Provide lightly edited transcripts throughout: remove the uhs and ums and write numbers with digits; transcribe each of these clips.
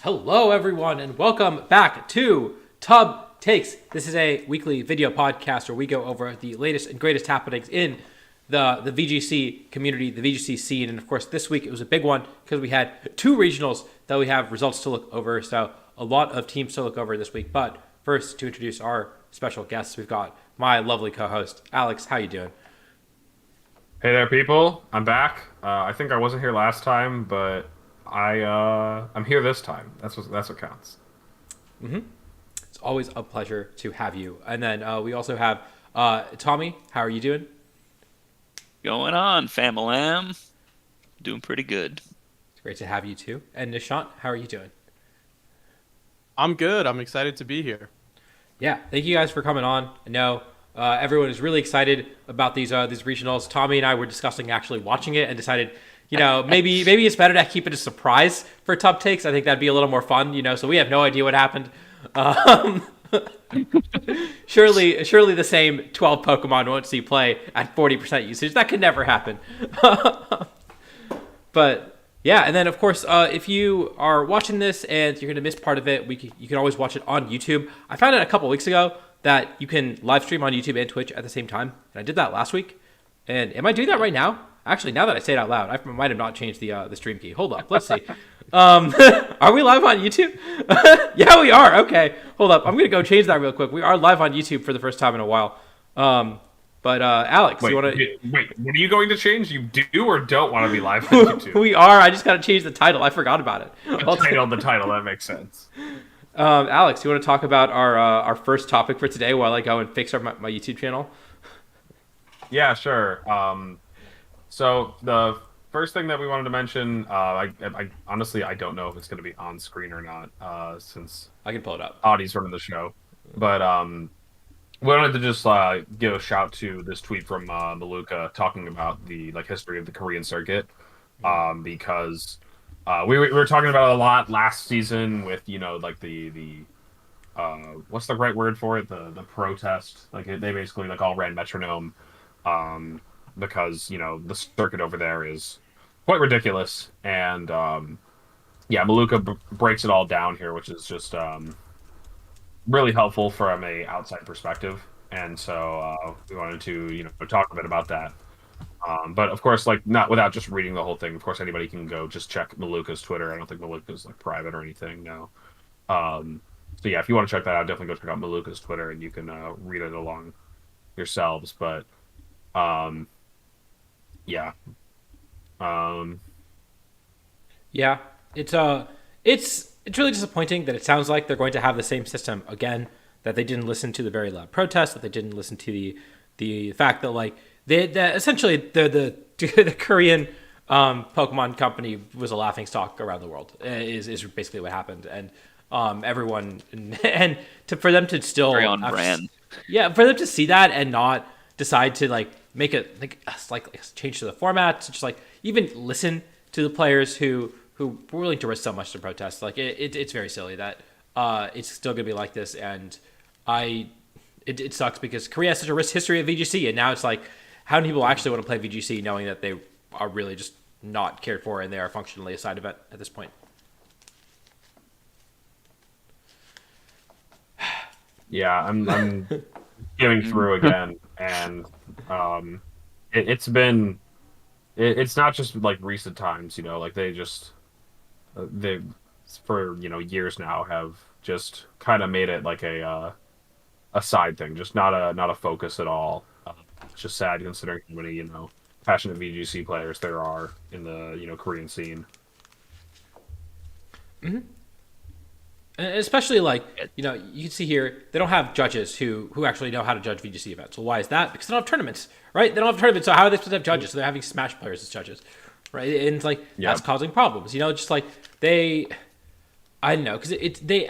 Hello, everyone, and welcome back to Tub Takes. This is a weekly video podcast where we go over the latest and greatest happenings in the VGC community, the VGC scene. And of course, this week it was a big one because we had two regionals that we have results to look over. So a lot of teams to look over this week. But first, to introduce our special guests, we've got my lovely co-host, Alex. How you doing? Hey there, people. I'm back. I think I wasn't here last time, but I'm here this time. That's what counts. It's always a pleasure to have you. And then we also have Tommy. How are you doing? Going on, Famalam? Doing pretty good. It's great to have you too. And Nishant, how are you doing? I'm good. I'm excited to be here. Yeah, thank you guys for coming on. I know everyone is really excited about these regionals. Tommy and I were discussing actually watching it and decided, maybe it's better to keep it a surprise for Tub Takes. I think that'd be a little more fun, so we have no idea what happened. Um, surely the same 12 Pokemon won't see play at 40% usage. That could never happen. But yeah, and then of course, if you are watching this and you're gonna miss part of it, you can always watch it on YouTube. I found out a couple weeks ago that you can live stream on YouTube and Twitch at the same time, and I did that last week. And am I doing that right now? Actually, now that I say it out loud, I might have not changed the stream key. Hold up, let's see. Are we live on YouTube? Yeah, we are. Okay, hold up. I'm gonna go change that real quick. We are live on YouTube for the first time in a while. But Alex, Wait, you want to? wait. What are you going to change? You do or don't want to be live on YouTube? We are. I just got to change the title. I forgot about it. The title. That makes sense. Alex, you want to talk about our first topic for today while I go and fix my YouTube channel? Yeah, sure. So the first thing that we wanted to mention, I honestly I don't know if it's going to be on screen or not, since I can pull it up. Audie's running the show, but we wanted to just give a shout to this tweet from Maluka talking about the history of the Korean circuit, because we were talking about it a lot last season with the what's the right word for it, the protest, they basically all ran metronome, because the circuit over there is quite ridiculous, and yeah, Maluka breaks it all down here, which is just really helpful from a outside perspective, and so we wanted to talk a bit about that. But of course, not without just reading the whole thing. Of course, anybody can go just check Maluka's Twitter. I don't think Maluka's private or anything. No. So yeah, if you want to check that out, definitely go check out Maluka's Twitter, and you can read it along yourselves. But yeah, um, Yeah, it's really disappointing that it sounds like they're going to have the same system again. That they didn't listen to the very loud protests. That they didn't listen to the fact that that essentially the Korean Pokemon company was a laughing stock around the world. Is basically what happened, and everyone for them to still Very on brand. yeah, for them to see that and not decide to make it change to the format, to just even listen to the players who were willing to risk so much to protest. It's very silly that it's still gonna be like this, and it sucks because Korea has such a rich history of VGC, and now it's how many people actually want to play VGC knowing that they are really just not cared for and they are functionally a side event at this point. yeah, I'm getting through again, and it's been it's not just recent times, they just they for years now have just kind of made it a side thing, just not a focus at all. It's just sad considering how many passionate VGC players there are in the Korean scene. And especially you can see here they don't have judges who actually know how to judge VGC events. Well, why is that? Because they don't have tournaments, right? They don't have tournaments, so how are they supposed to have judges? So they're having Smash players as judges, right? And it's Yep. that's causing problems. Just they, I don't know, because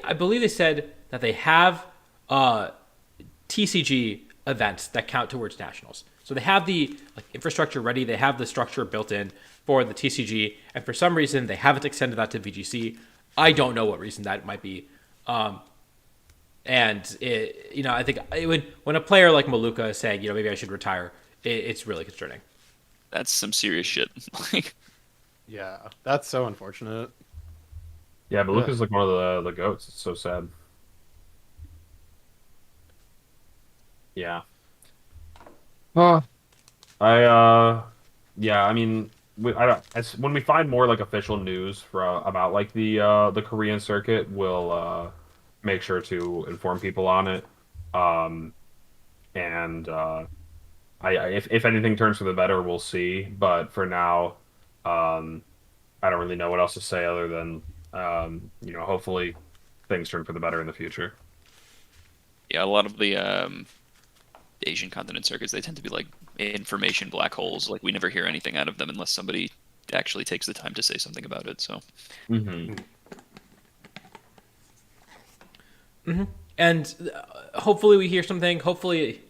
I believe they said that they have TCG events that count towards nationals. So they have the infrastructure ready. They have the structure built in for the TCG, and for some reason they haven't extended that to VGC. I don't know what reason that might be. And I think when a player like Maluka is saying, maybe I should retire, it's really concerning. That's some serious shit. Yeah, that's so unfortunate. Yeah, Maluka's like one of the goats. It's so sad. Yeah. Huh. I yeah, I mean, I don't, when we find more like official news about like the Korean circuit, we'll make sure to inform people on it. Um, and if anything turns for the better, we'll see. But for now, um, I don't really know what else to say other than hopefully things turn for the better in the future. Yeah, a lot of the Asian continent circuits, they tend to be like information black holes. Like we never hear anything out of them unless somebody actually takes the time to say something about it. So Hmm. And hopefully we hear something. Hopefully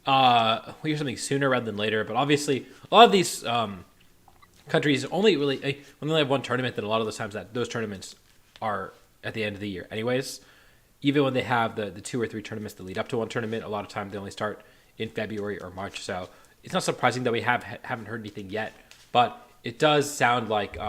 we hear something sooner rather than later. But obviously, a lot of these countries only really when they only have one tournament. Then a lot of the times that those tournaments are at the end of the year, anyways. Even when they have the 2 or 3 tournaments that lead up to one tournament, a lot of times they only start in February or March. So it's not surprising that we haven't heard anything yet. But it does sound like they're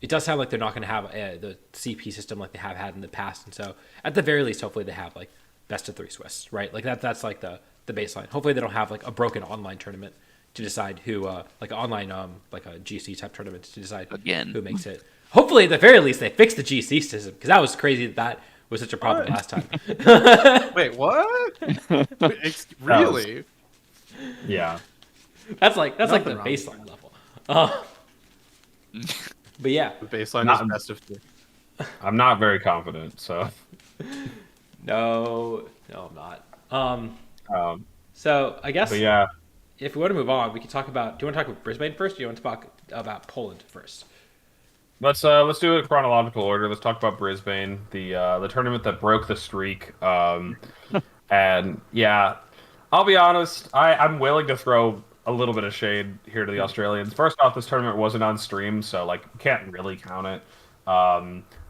not going to have the CP system like they have had in the past. And so at the very least, hopefully they have like best of 3 Swiss, right? Like that's like the baseline. Hopefully they don't have like a broken online tournament to decide who like an online like a GC type tournament to decide Again. who makes it. Hopefully at the very least they fix the GC system because that was crazy that was such a problem What? last time. Wait, what? Really? Yeah. That's like the Nothing wrong with baseline level. Uh, but yeah, The baseline Not- is best of 3. I'm not very confident, so no, I'm not. um, So I guess but yeah. if we want to move on, we can talk about. Do you want to talk about Brisbane first? Or do you want to talk about Poland first? Let's do it in chronological order. Let's talk about Brisbane, the tournament that broke the streak. And yeah, I'll be honest, I'm willing to throw a little bit of shade here to the Australians. First off, this tournament wasn't on stream, so like can't really count it.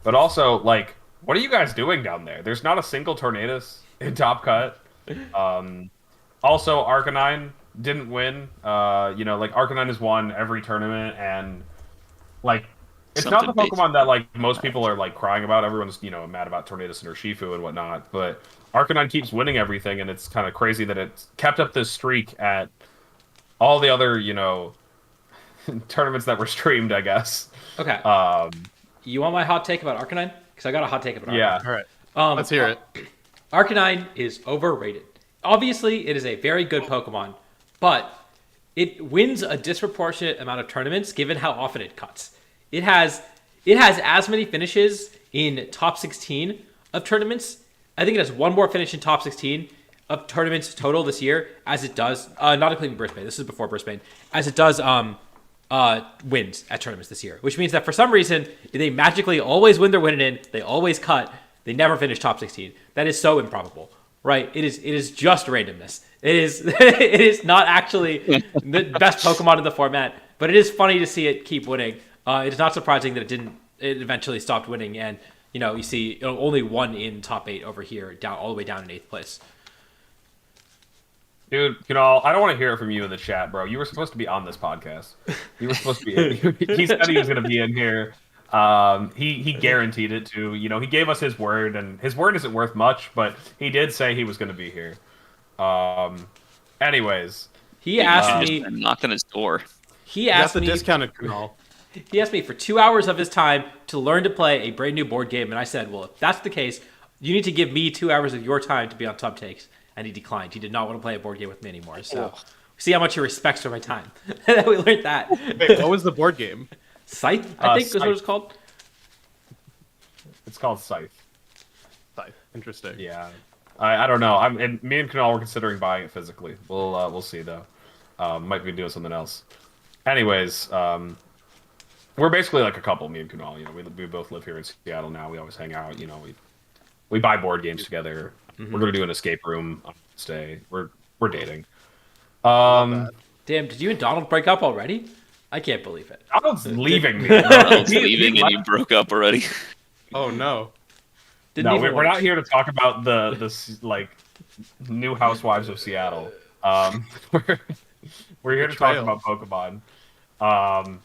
But also, like, what are you guys doing down there? There's not a single Tornadus in Top Cut. Also, Arcanine didn't win. Like Arcanine has won every tournament, and like it's not the Something based- Pokemon that like most people are like crying about. Everyone's mad about Tornadus and Urshifu and whatnot, but Arcanine keeps winning everything, and it's kind of crazy that it's kept up this streak at all the other tournaments that were streamed, I guess. Okay. You want my hot take about Arcanine? Because I got a hot take about Arcanine. Yeah. All right. Um, Let's hear it. Arcanine is overrated. Obviously, it is a very good Pokemon, but it wins a disproportionate amount of tournaments given how often it cuts. It has as many finishes in top 16 of tournaments. I think it has one more finish in top 16 of tournaments total this year as it does, not including Brisbane. This is before Brisbane, as it does wins at tournaments this year, which means that for some reason they magically always win their winning in. They always cut. They never finish top 16. That is so improbable, right? It is just randomness. It is it is not actually the best Pokemon in the format, but it is funny to see it keep winning. It is not surprising that it eventually stopped winning, and you see only one in top 8 over here, down all the way down in 8th place. Dude, I don't want to hear it from you in the chat, bro. You were supposed to be on this podcast. You were supposed to be in. He said he was going to be in here. He guaranteed it too. He gave us his word, and his word isn't worth much, but he did say he was going to be here. Anyways, He asked me. and knocked on his door. He That's asked the me. discounted canal. He asked me for 2 hours of his time to learn to play a brand new board game, and I said, well, if that's the case, you need to give me 2 hours of your time to be on Top Takes. And he declined. He did not want to play a board game with me anymore. So, see how much he respects for my time. We learned that. Wait, what was the board game? Scythe, I think, is what Scythe. it's called. it's called Scythe. Interesting. Yeah, I don't know. And me and Kunal were considering buying it physically. We'll see though. Might be doing something else. Anyways, we're basically like a couple. Me and Kunal. We both live here in Seattle now. We always hang out. We buy board games together. We're gonna do an escape room on Wednesday. We're dating. Love that. Damn, did you and Donald break up already? I can't believe it. Donald's leaving me. Donald's leaving and you broke up already. Oh no. Didn't No, even we're not watch. here to talk about the like new housewives of Seattle. We're here to talk Betrayal. about Pokemon.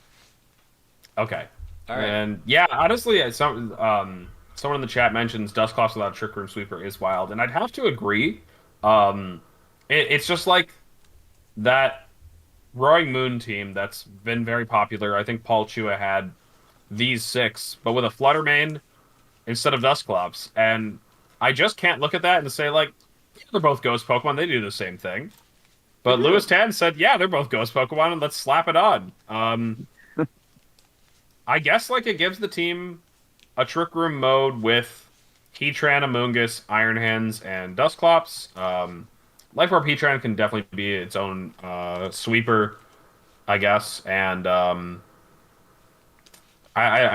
Okay. All right. And yeah, honestly, someone in the chat mentions Dustclops without Trick Room Sweeper is wild, and I'd have to agree. Um, it's just like that Roaring Moon team that's been very popular. I think Paul Chua had these six, but with a Flutter main instead of Dustclops, and I just can't look at that and say like, yeah, they're both Ghost Pokemon. They do the same thing. But Lewis Tan said, yeah, they're both Ghost Pokemon, and let's slap it on. I guess like it gives the team a Trick Room mode with Heatran, Amoonguss, Iron Hands, and Dustclops. Life Orb Heatran can definitely be its own sweeper, I guess. And I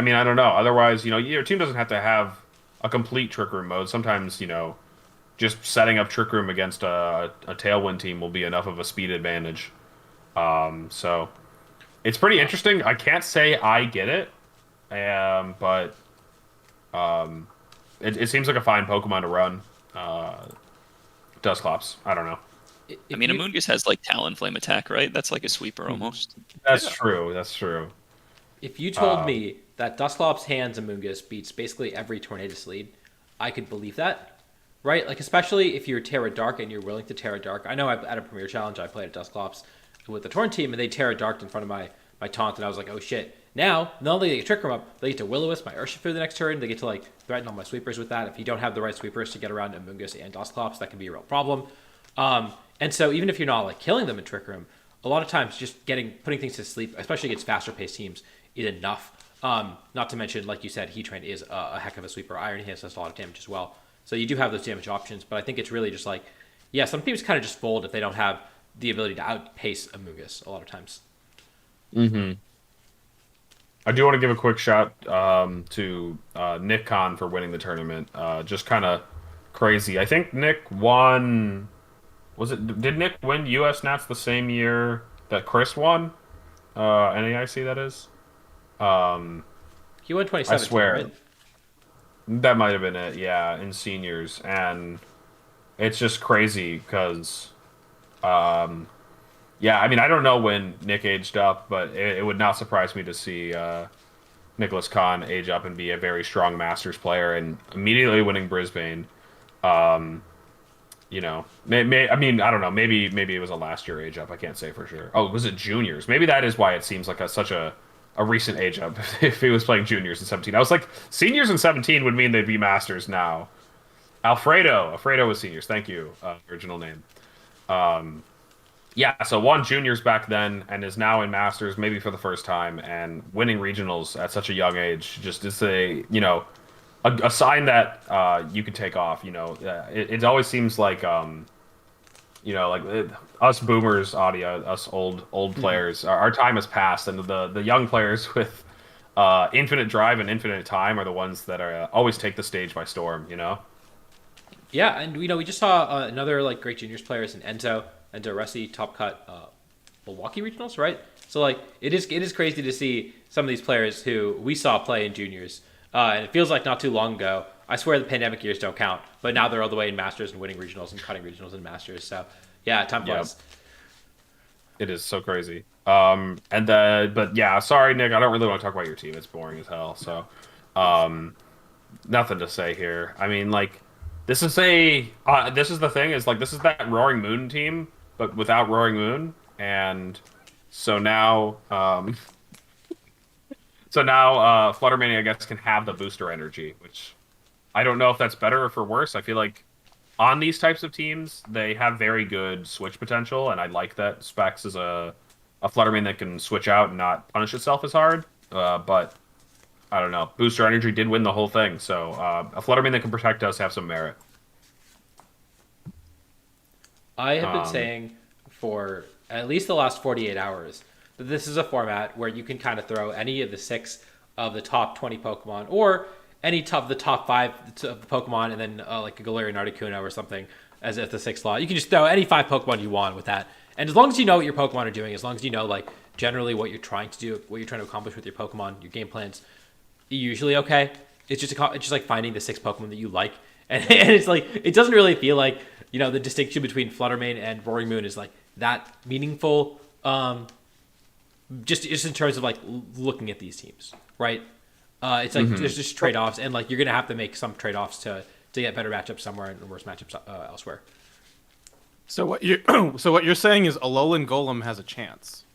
mean, I don't know. Otherwise, your team doesn't have to have a complete Trick Room mode. Sometimes, just setting up Trick Room against a Tailwind team will be enough of a speed advantage. So it's pretty interesting. I can't say I get it, but it seems like a fine Pokemon to run. Dusclops. I don't know. I mean, Amoonguss has like Talonflame attack, right? That's like a sweeper almost. That's true. That's true. If you told me that Dusclops Hands Amoonguss beats basically every Tornadus lead, I could believe that, right? Like, especially if you're Terra Dark and you're willing to Terra Dark. I know at a Premier Challenge I played a Dusclops with the Torn team, and they Terra Darked in front of my taunt, and I was like, oh shit. Now, not only do they get Trick Room up, they get to Will-O-Wisp my Urshifu the next turn. They get to like threaten all my sweepers with that. If you don't have the right sweepers to get around Amoonguss and Dusclops, that can be a real problem. And so even if you're not like killing them in Trick Room, a lot of times just putting things to sleep, especially against faster paced teams, is enough. Not to mention, like you said, Heatran is a heck of a sweeper. Iron Hands does a lot of damage as well. So you do have those damage options, but I think it's really just like, yeah, some teams kind of just fold if they don't have the ability to outpace Amoonguss a lot of times. Mm-hmm. I do want to give a quick shout to Nick Khan for winning the tournament. Just kind of crazy. I think Nick won. Did Nick win US Nats the same year that Chris won? NAIC, that is. He won 2017. I swear. Right? That might have been it, yeah, in seniors. And it's just crazy because, yeah, I mean, I don't know when Nick aged up, but it would not surprise me to see Nicholas Kahn age up and be a very strong Masters player and immediately winning Brisbane. I mean, I don't know. Maybe it was a last year age up. I can't say for sure. Oh, was it juniors? Maybe that is why it seems like such a recent age up. If he was playing juniors in 17, I was like, seniors in 17 would mean they'd be Masters now. Alfredo was seniors. Thank you. Original name. Yeah, so won juniors back then and is now in Masters, maybe for the first time, and winning regionals at such a young age just is a sign that you can take off. It always seems like us boomers, audio, us old players, our time has passed, and the young players with infinite drive and infinite time are the ones that are always take the stage by storm. Yeah, and we just saw another like great juniors players in Enzo Resi top cut Milwaukee regionals, right? So like it is crazy to see some of these players who we saw play in juniors, and it feels like not too long ago. I swear the pandemic years don't count, but now they're all the way in Masters and winning regionals and cutting regionals and Masters. So yeah, time flies. It is so crazy. But yeah, sorry, Nick. I don't really want to talk about your team. It's boring as hell. So, nothing to say here. I mean, like, this is the thing is like this is that Roaring Moon team, but without Roaring Moon, and so now, Fluttermania, I guess, can have the booster energy, which I don't know if that's better or for worse. I feel like on these types of teams, they have very good switch potential, and I like that Specs is a Fluttermane that can switch out and not punish itself as hard. But I don't know. Booster Energy did win the whole thing, so a Fluttermane that can protect us have some merit. I have been saying for at least the last 48 hours that this is a format where you can kind of throw any of the 6 of the top 20 Pokemon or any of the top 5 of the Pokemon and then like a Galarian Articuno or something as the 6th slot. You can just throw any 5 Pokemon you want with that. And as long as you know what your Pokemon are doing, as long as you know like generally what you're trying to do, what you're trying to accomplish with your Pokemon, your game plans, you're usually okay. It's just like finding the 6 Pokemon that you like. And it's like, it doesn't really feel like, the distinction between Fluttermane and Roaring Moon is like that meaningful. Just in terms of like looking at these teams, right? It's like there's just trade-offs, and like you're gonna have to make some trade-offs to get better matchups somewhere and worse matchups elsewhere. So what you so what you're saying is Alolan Golem has a chance.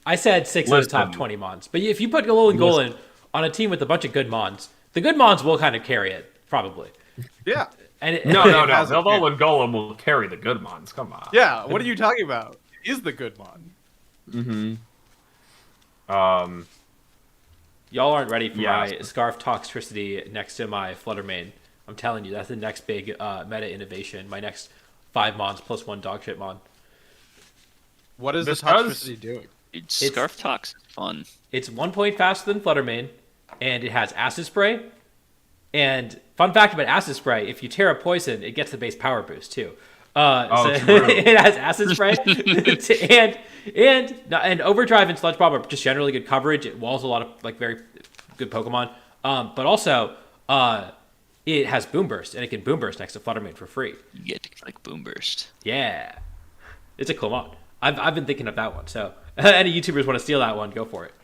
I said 6 of the top 20 mons, but if you put Alolan Golem on a team with a bunch of good mons, the good mons will kind of carry it probably. Yeah. And No. Alolan Golem will carry the good mons. Come on. Yeah. What are you talking about? Is the good mon? Y'all aren't ready for my Scarf Toxtricity next to my Fluttermane. I'm telling you, that's the next big meta innovation. My next 5 mons plus 1 dogshit mon. What is the Toxtricity doing? It's Scarf Tox. Fun. It's 1 point faster than Fluttermane, and it has Acid Spray. And fun fact about Acid Spray, if you tear a poison, it gets the base power boost too. So true. It has Acid Spray, and Overdrive and Sludge Bomb are just generally good coverage. It walls a lot of like very good Pokemon, but also it has Boom Burst, and it can Boom Burst next to Fluttermane for free. You get like Boom Burst. Yeah, it's a cool mod. I've been thinking of that one. So any YouTubers want to steal that one, go for it.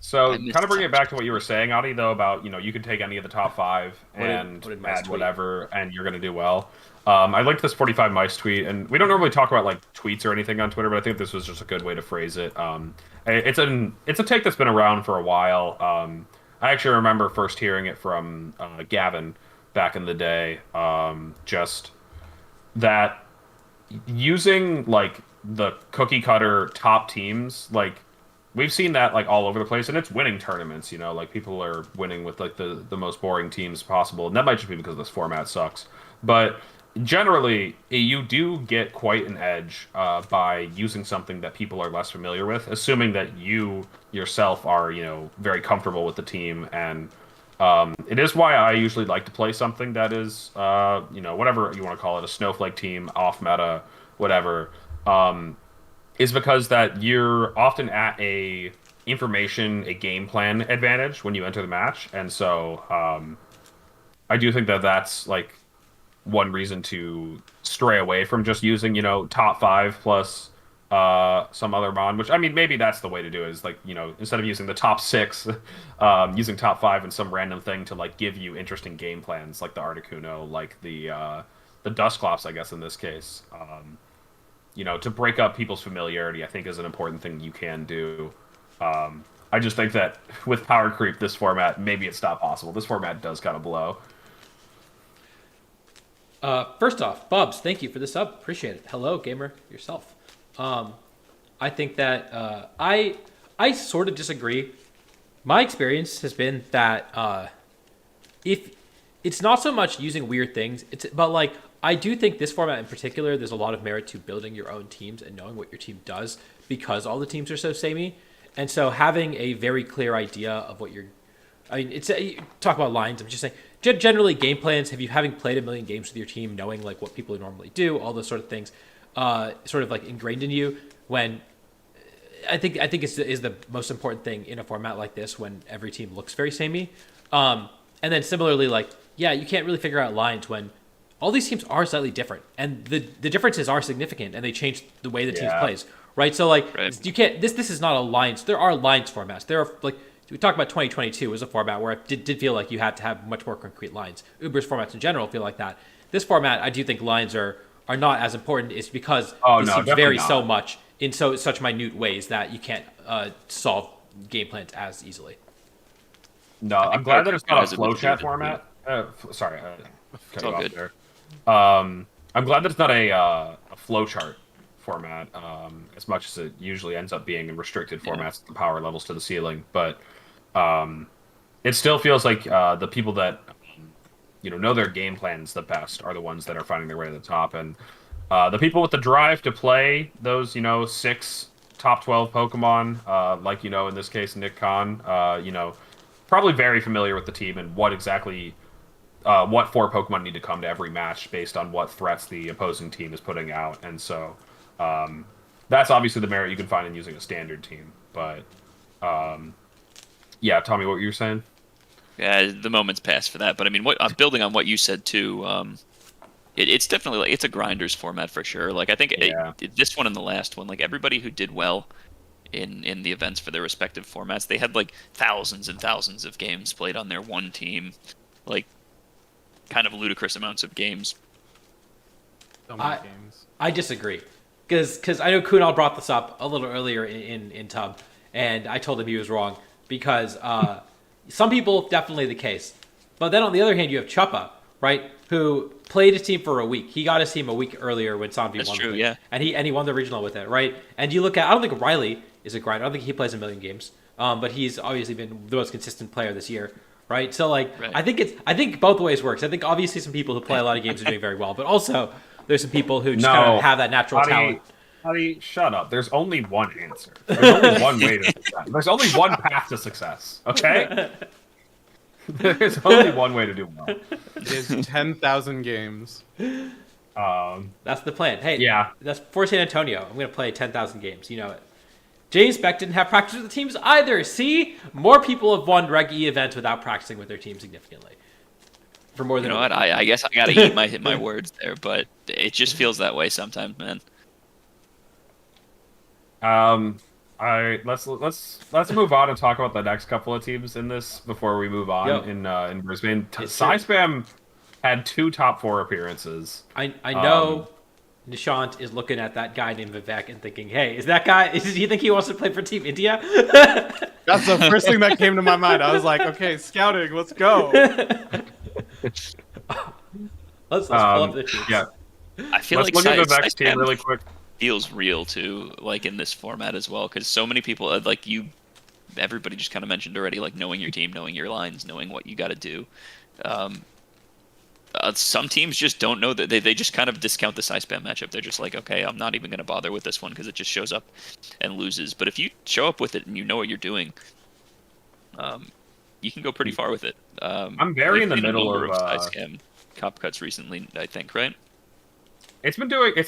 So, kind of bringing it back to what you were saying, Adi, though, about, you can take any of the top 5 and add whatever, and you're going to do well. I liked this 45 Mice tweet, and we don't normally talk about, like, tweets or anything on Twitter, but I think this was just a good way to phrase it. It's a take that's been around for a while. I actually remember first hearing it from Gavin back in the day, just that using, like, the cookie-cutter top teams, like, we've seen that like all over the place, and it's winning tournaments. Like people are winning with like the most boring teams possible, and that might just be because this format sucks. But generally, you do get quite an edge by using something that people are less familiar with, assuming that you yourself are very comfortable with the team. And it is why I usually like to play something that is whatever you want to call it, a snowflake team, off meta, whatever. Is because that you're often at a game plan advantage when you enter the match, and so I do think that that's like one reason to stray away from just using top 5 plus some other mon, which I mean maybe that's the way to do it, is like instead of using the top 6, using top 5 and some random thing to like give you interesting game plans, like the Articuno, like the Dusclops, I guess in this case. To break up people's familiarity, I think is an important thing you can do. I just think that with power creep, this format, maybe it's not possible. This format does kind of blow. First off, Bubs, thank you for the sub. Appreciate it. Hello, gamer yourself. I think that I sort of disagree. My experience has been that if it's not so much using weird things, but like I do think this format in particular, there's a lot of merit to building your own teams and knowing what your team does, because all the teams are so samey. And so having a very clear idea of what you talk about lines, I'm just saying, generally game plans, having played a million games with your team, knowing like what people normally do, all those sort of things, sort of like ingrained in you, when I think is the most important thing in a format like this, when every team looks very samey. And then similarly, like, yeah, you can't really figure out lines when all these teams are slightly different, and the differences are significant, and they change the way the teams plays, right? So like, you can't. This is not a lines. There are lines formats. There are like we talked about 2022 was a format where it did feel like you had to have much more concrete lines. Uber's formats in general feel like that. This format, I do think lines are not as important. It's because these teams vary so much in such minute ways that you can't solve game plans as easily. No, I'm glad that it's not a flow chat format. Sorry, it's all good. There. I'm glad that it's not a flowchart format, as much as it usually ends up being in restricted formats, the power levels to the ceiling. But it still feels like the people that know their game plans the best are the ones that are finding their way to the top, and the people with the drive to play those 6 top 12 Pokemon, like in this case Nick Khan, probably very familiar with the team and what exactly. What 4 Pokemon need to come to every match based on what threats the opposing team is putting out. And so that's obviously the merit you can find in using a standard team. But yeah, Tommy, what were you saying? Yeah, the moment's passed for that. But I mean, building on what you said too, it's definitely it's a grinders format for sure. Like I think this one and the last one, like everybody who did well in the events for their respective formats. They had like thousands and thousands of games played on their one team, like kind of ludicrous amounts of games. So many games. I disagree, because I know Kunal brought this up a little earlier in Tub, and I told him he was wrong because some people definitely the case, but then on the other hand you have Chuppa, right, who played his team for a week. He got his team a week earlier when Sanvi won. That's true, it. yeah. And he won the regional with it, right? And you look at, I don't think Riley is a grinder. I don't think he plays a million games, but he's obviously been the most consistent player this year, right? So like, Right. I think both ways works. I think obviously some people who play a lot of games are doing very well, but also there's some people who just kind of have that natural talent. Huddy, shut up. There's only one answer. There's only one way to success. There's only one path to success. Okay. There's only one way to do well. Is 10,000 games. That's the plan. Hey, Yeah. that's for San Antonio. I'm going to play 10,000 games. You know it. James Beck didn't have practice with the teams either. See? More people have won Reg E events without practicing with their team significantly. For more You than know a what? I guess I gotta eat my words there, but it just feels that way sometimes, man. Let's move on and talk about the next couple of teams in this before we move on. Yep. In Brisbane. Yes, Cy sir. Spam had 2 top 4 appearances. I know Nishant is looking at that guy named Vivek and thinking, hey, is that guy, does he think he wants to play for Team India? That's the first thing that came to my mind. I was like, okay, scouting, let's go. Let's pull up the teams. Yeah. I feel Let's like look at the Cy next team Spam really quick. feels real too, like in this format as well, because so many people, like everybody just kind of mentioned already, like knowing your team, knowing your lines, knowing what you got to do. Some teams just don't know that they just kind of discount the Cy Spam matchup. They're just like, okay, I'm not even going to bother with this one because it just shows up and loses. But if you show up with it and you know what you're doing, you can go pretty far with it. I'm very in the played a middle number of Cy Spam Cup cuts recently, I think, right? It's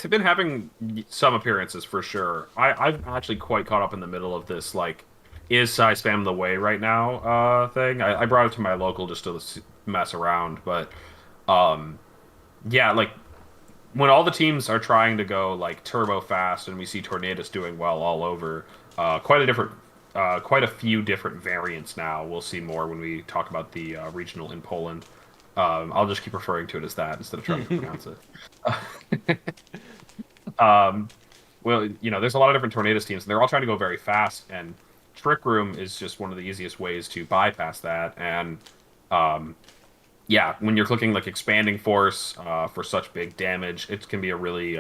been having some appearances for sure. I've actually quite caught up in the middle of this, like, is Cy Spam the way right now thing. I brought it to my local just to mess around, but yeah, like, when all the teams are trying to go, like, turbo fast and we see Tornadoes doing well all over, quite a few different variants now. We'll see more when we talk about the regional in Poland. I'll just keep referring to it as that instead of trying to pronounce it. Well, you know, there's a lot of different Tornadoes teams, and they're all trying to go very fast, and Trick Room is just one of the easiest ways to bypass that. And yeah, when you're clicking like Expanding Force for such big damage, it can be a really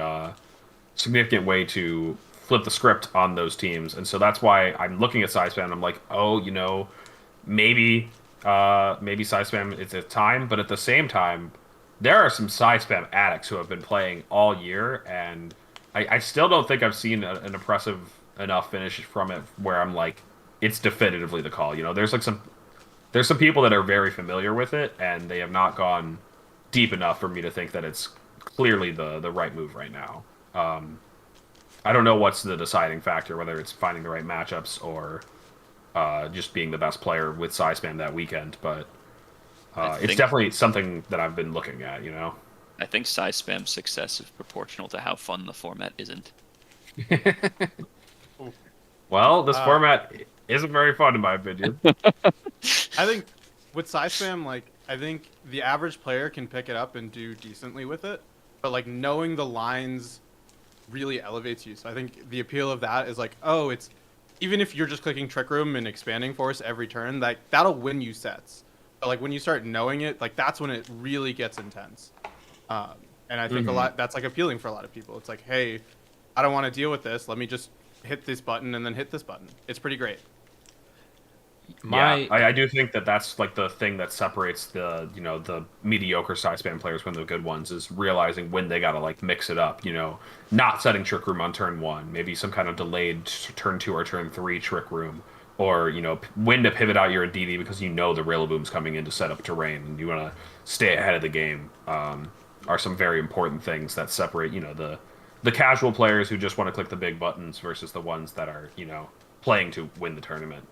significant way to flip the script on those teams. And so that's why I'm looking at Cy Spam and I'm like, oh, you know, maybe Cy Spam it's a time, but at the same time, there are some Cy Spam addicts who have been playing all year, and I still don't think I've seen an impressive enough finish from it where I'm like, it's definitively the call. You know, there's some people that are very familiar with it, and they have not gone deep enough for me to think that it's clearly the right move right now. I don't know what's the deciding factor, whether it's finding the right matchups or just being the best player with Cy Spam that weekend, but it's definitely something that I've been looking at, you know? I think Cy Spam's success is proportional to how fun the format isn't. Well, this format isn't very fun, in my opinion. I think with Cy Spam, like, I think the average player can pick it up and do decently with it, but like knowing the lines really elevates you. So I think the appeal of that is like, oh, it's even if you're just clicking Trick Room and Expanding Force every turn, like that'll win you sets. But like when you start knowing it, like that's when it really gets intense. And I think that's like appealing for a lot of people. It's like, hey, I don't want to deal with this. Let me just hit this button and then hit this button. It's pretty great. Yeah, I do think that that's like the thing that separates the mediocre Cy Spam players from the good ones is realizing when they gotta like mix it up. You know, not setting Trick Room on turn 1, maybe some kind of delayed turn 2 or turn 3 Trick Room, or you know when to pivot out your DD because you know the Rillaboom's coming in to set up terrain and you want to stay ahead of the game. Are some very important things that separate the casual players who just want to click the big buttons versus the ones that are playing to win the tournament.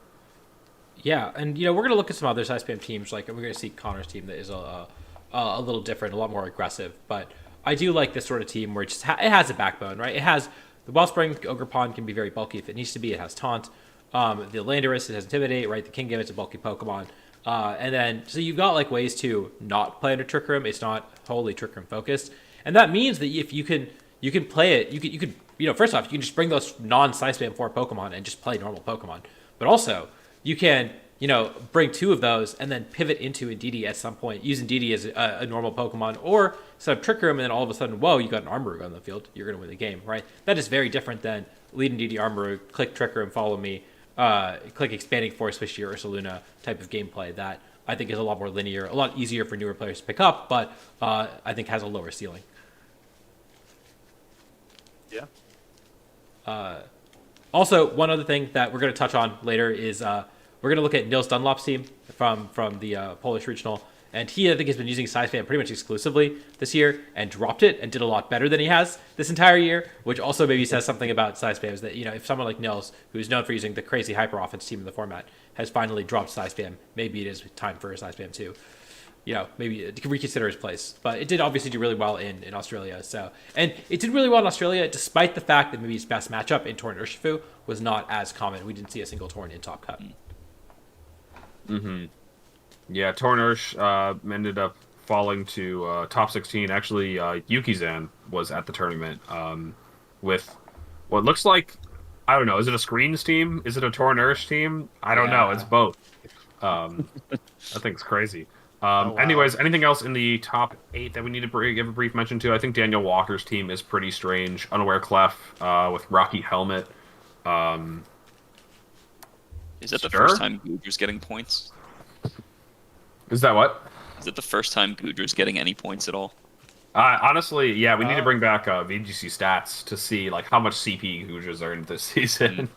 Yeah, and we're gonna look at some other Cy Spam teams. Like we're gonna see Connor's team that is a little different, a lot more aggressive. But I do like this sort of team where it has a backbone, right? It has the Wellspring Ogerpon can be very bulky if it needs to be. It has Taunt. The Landorus, it has Intimidate, right? The Kingambit, it's a bulky Pokemon. And then, so you've got like ways to not play under Trick Room. It's not wholly Trick Room focused. And that means that if you can play it, you could, first off, you can just bring those non-Side Spam 4 Pokemon and just play normal Pokemon. But also, you can, bring 2 of those and then pivot into Indeedee at some point, using Indeedee as a normal Pokemon, or set up Trick Room, and then all of a sudden, whoa, you got an Armarouge on the field. You're going to win the game, right? That is very different than lead Indeedee Armarouge, click Trick Room, follow me, click Expanding Force, switch to your Ursaluna type of gameplay that I think is a lot more linear, a lot easier for newer players to pick up, but I think has a lower ceiling. Yeah. Also, one other thing that we're going to touch on later is we're going to look at Nils Dunlop's team from the Polish regional, and he, I think, has been using Side Spam pretty much exclusively this year and dropped it and did a lot better than he has this entire year, which also maybe says something about Side Spam, is that, if someone like Nils, who's known for using the crazy hyper offense team in the format, has finally dropped Side Spam, maybe it is time for a Side Spam too. Maybe reconsider his place. But it did obviously do really well in Australia. And it did really well in Australia, despite the fact that maybe his best matchup in Torn Urshifu was not as common. We didn't see a single Torn in Top Cut. Mm-hmm. Yeah, Torn Ursh ended up falling to top 16. Actually, Yukizan was at the tournament with what looks like, I don't know, is it a Screens team? Is it a Torn Ursh team? I don't know. It's both. I think it's crazy. Wow. Anyways, anything else in the top 8 that we need to give a brief mention to? I think Daniel Walker's team is pretty strange. Unaware Clef with Rocky Helmet. Is that the Sure. first time Gudra's getting points? Is that what? Is it the first time Gudra's getting any points at all? Honestly, yeah, we need to bring back VGC stats to see like how much CP Gudra's earned this season.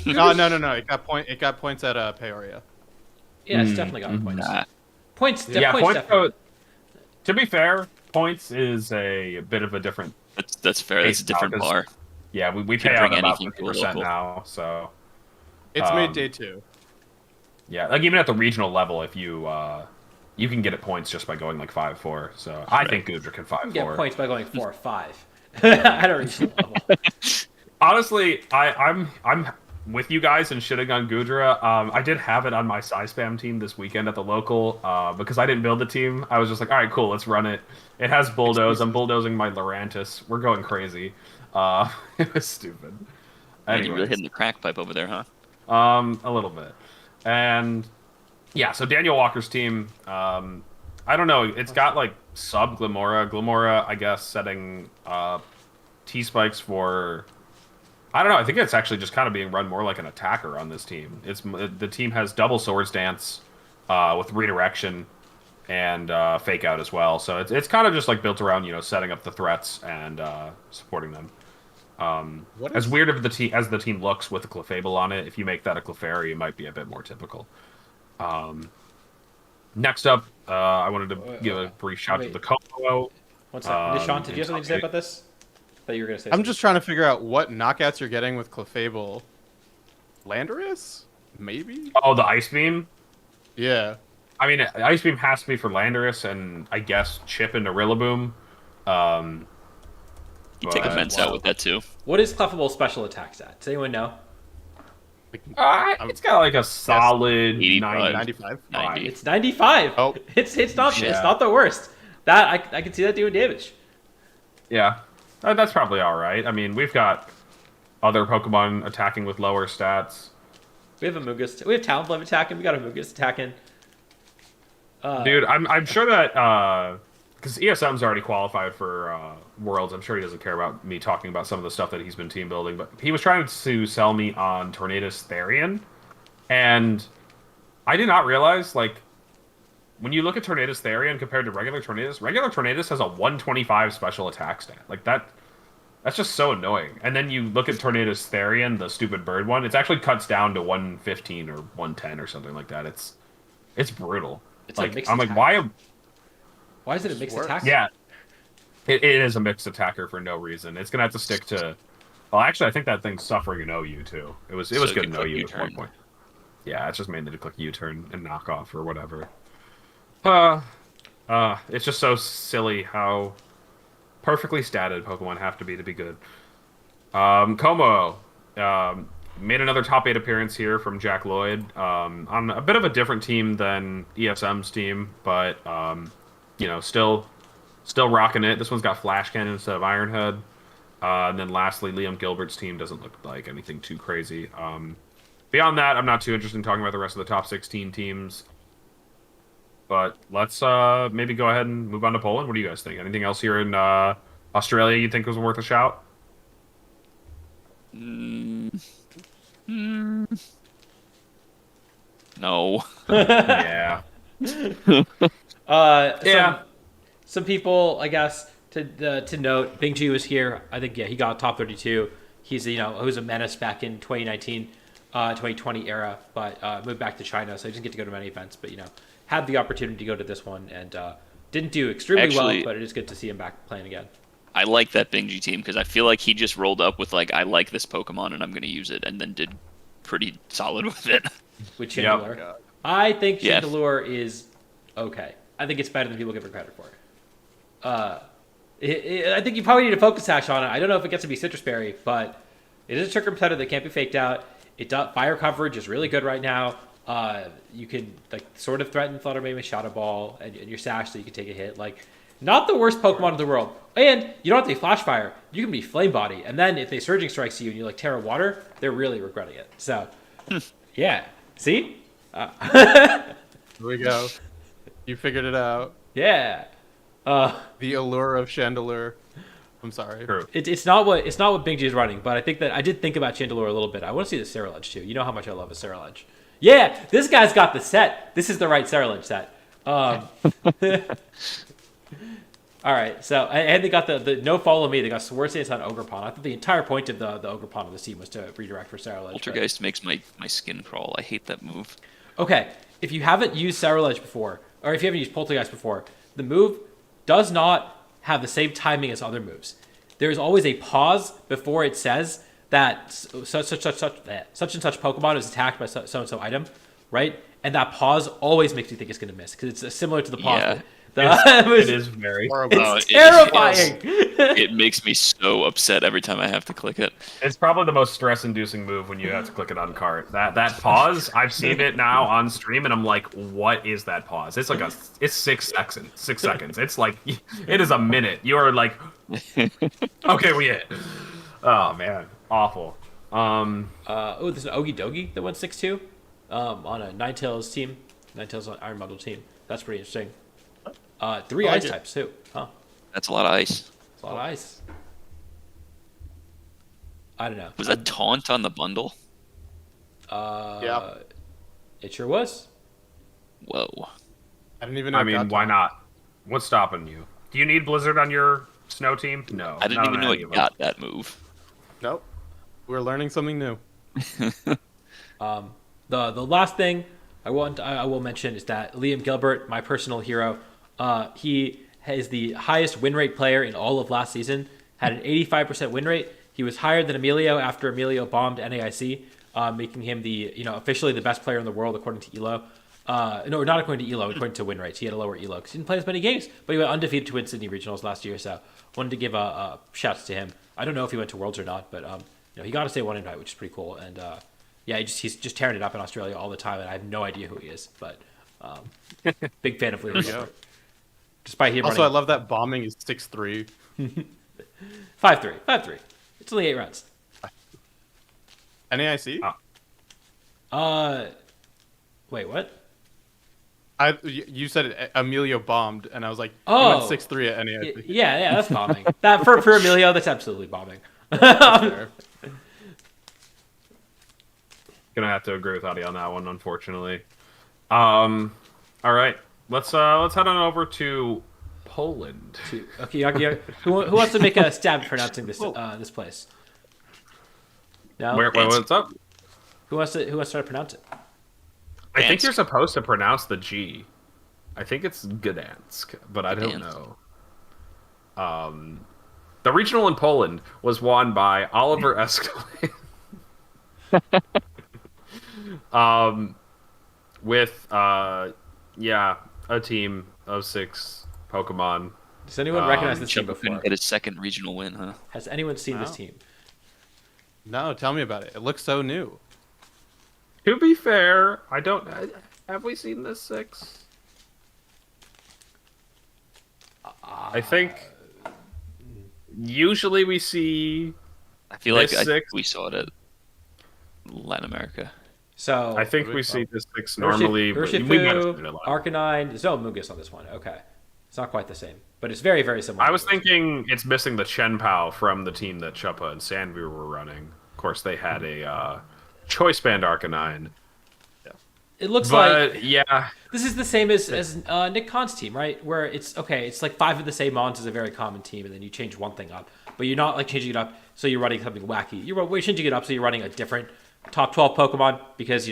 No. It got points at Peoria. Yeah, it's definitely got points. Nah. Points, Yeah, points definitely. to be fair, points is a bit of a different. That's fair. That's a different Now, 'cause- bar. Yeah, we Can pay out bring about anything to a 50% local. now, so It's made day 2. yeah, like even at the regional level, if you you can get it points just by going like 5-4. So I think Gudra can 5-4. You get points by going 4 or 5. I don't regional level. Honestly, I'm with you guys and shitting on Gudra. I did have it on my Side Spam team this weekend at the local because I didn't build the team. I was just like, all right, cool, let's run it. It has Bulldoze. I'm bulldozing my Lurantis. We're going crazy. It was stupid. Man, you're really Anyways. hitting the crack pipe over there, huh? A little bit. And yeah, so Daniel Walker's team, I don't know, it's got like sub Glamora. Glamora, I guess, setting T-spikes for, I don't know, I think it's actually just kind of being run more like an attacker on this team. The team has double Swords Dance with redirection and fake out as well. So it's kind of just like built around, setting up the threats and supporting them. As weird as the team looks with the Clefable on it, if you make that a Clefairy, it might be a bit more typical. Next up, I wanted to give a brief shout to the Como. One second. Nishant, did you have something to say about this? I thought you were going to say I'm something. just trying to figure out what knockouts you're getting with Clefable. Landorus? Maybe? Oh, the Ice Beam? Yeah. I mean, Ice Beam has to be for Landorus and I guess Chip into Rillaboom. You take a Mence out with that too. What is Clefable's special attack stat? Does anyone know? It's got like a solid 85. 95? 90. It's 95. Oh. It's not Shit. it's not the worst. That I can see that doing damage. Yeah, that's probably all right. I mean, we've got other Pokemon attacking with lower stats. We have Amogus. We have Talonflame attacking. We got Amogus attacking. Dude, I'm sure that because ESM's already qualified for Worlds. I'm sure he doesn't care about me talking about some of the stuff that he's been team building. But he was trying to sell me on Tornadus Therian, and I did not realize like when you look at Tornadus Therian compared to regular Tornadus has a 125 special attack stat. Like that's just so annoying. And then you look at Tornadus Therian, the stupid bird one, it's actually cuts down to 115 or 110 or something like that. It's brutal. It's a like mixed I'm like, attack. Why is it a mixed Worse. attack? yeah, it is a mixed attacker for no reason. It's gonna have to stick to. Well, actually, I think that thing's suffering an OU too. It was So good you in click OU at U-turn. one point. Yeah, it's just mainly to click U-turn and knock off or whatever. It's just so silly how perfectly statted Pokemon have to be good. Como made another top 8 appearance here from Jack Lloyd on a bit of a different team than ESM's team, but still rocking it. This one's got Flash Cannon instead of Iron Head. And then lastly, Liam Gilbert's team doesn't look like anything too crazy. Beyond that, I'm not too interested in talking about the rest of the top 16 teams. But let's maybe go ahead and move on to Poland. What do you guys think? Anything else here in Australia you think was worth a shout? No. Yeah. Yeah. Some people, I guess, to note, Bing Ji was here. I think he got top 32. He's he was a menace back in 2019, 2020 era, but moved back to China, so he didn't get to go to many events. But had the opportunity to go to this one and didn't do extremely well. But it is good to see him back playing again. I like that Bing Ji team because I feel like he just rolled up with I like this Pokemon and I'm going to use it, and then did pretty solid with it. With Chandelure. Yep. I think Chandelure is okay. I think it's better than people give it credit for. I think you probably need a focus hash on it. I don't know if it gets to be Citrus Berry, but it is a trick competitor that can't be faked out. Fire coverage is really good right now. You can sort of threaten Fluttermane with Shadow Ball and your Sash so you can take a hit. Not the worst Pokemon in the world. And you don't have to be Flash Fire. You can be Flame Body. And then if they Surging Strikes you and you Terra Water, they're really regretting it. So, yeah. See? Here we go. You figured it out. Yeah. The allure of Chandelure. I'm sorry. It's not what Bing G is running, but I think that I did think about Chandelure a little bit. I want to see the Ceruledge too. You know how much I love a Ceruledge. Yeah, this guy's got the set. This is the right Ceruledge set. All right, so and they got the no follow me. They got Sword Stance on Ogerpon. I thought the entire point of the Ogerpon of the team was to redirect for Ceruledge. Poltergeist makes my skin crawl. I hate that move. Okay, if you haven't used Ceruledge before, or if you haven't used Poltergeist before, the move does not have the same timing as other moves. There is always a pause before it says that such and such Pokemon is attacked by so and so item, right? And that pause always makes you think it's going to miss because it's similar to the pause. Yeah. It is very horrible. It's terrifying. It makes me so upset every time I have to click it. It's probably the most stress-inducing move when you have to click it on cart. That pause, I've seen it now on stream, and I'm like, what is that pause? It's it's 6 seconds. 6 seconds. It's it is a minute. You are like, okay, we hit. Oh man, awful. There's an Ogie Dogie that went 6-2 on a Ninetales team. Ninetales Iron Bundle team. That's pretty interesting. 3 ice types too. Huh. That's a lot of ice. That's a lot of ice. I don't know. Was that taunt on the bundle? Yeah. It sure was. Whoa. I didn't even know. I mean, why not? What's stopping you? Do you need Blizzard on your snow team? No. I didn't even know it got that move. Nope. We're learning something new. The last thing I will mention is that Liam Gilbert, my personal hero, he is the highest win rate player in all of last season. Had an 85% win rate. He was higher than Emilio after Emilio bombed NAIC, making him officially the best player in the world according to Elo. No, not according to Elo, according to win rates. He had a lower Elo because he didn't play as many games, but he went undefeated to win Sydney Regionals last year. So wanted to give a shout to him. I don't know if he went to Worlds or not, but he got to stay one invite, which is pretty cool. And he's just tearing it up in Australia all the time, and I have no idea who he is, but big fan of Liam Gilbert. Despite him also, I love that bombing is 6-3. 5-3. It's only 8 rounds. NAIC? Wait, what? You said Emilio bombed, and I was like, oh, he went 6-3 at NAIC. Yeah, that's bombing. That for Emilio, that's absolutely bombing. Gonna have to agree with Adi on that one, unfortunately. All right, let's head on over to Poland. Okay, who wants to make a stab at pronouncing this this place? No. What's up? Who wants to try to pronounce it? I think you're supposed to pronounce the G. I think it's Gdansk, but I don't know. The regional in Poland was won by Oliver Escalade. With a team of 6 Pokemon. Does anyone recognize this team before? Get his second regional win, huh? Has anyone seen this team? No, tell me about it. It looks so new. To be fair, I don't. Have we seen this 6? I think usually we see. I feel like This 6? we saw it at Latin America. So I think we see this 6 normally. We might have seen Urshifu, it a lot. Arcanine. There's no Mungus on this one. Okay, it's not quite the same, but it's very, very similar. I was thinking it's missing the Chen Pao from the team that Chuppa and Sandview were running. Of course, they had a choice band Arcanine. It looks But like yeah, this is the same as Nick Khan's team, right? Where it's okay, it's like 5 of the same mons is a very common team, and then you change one thing up, but you're not like changing it up so you're running something wacky. We're changing it up so you're running a different top 12 Pokemon because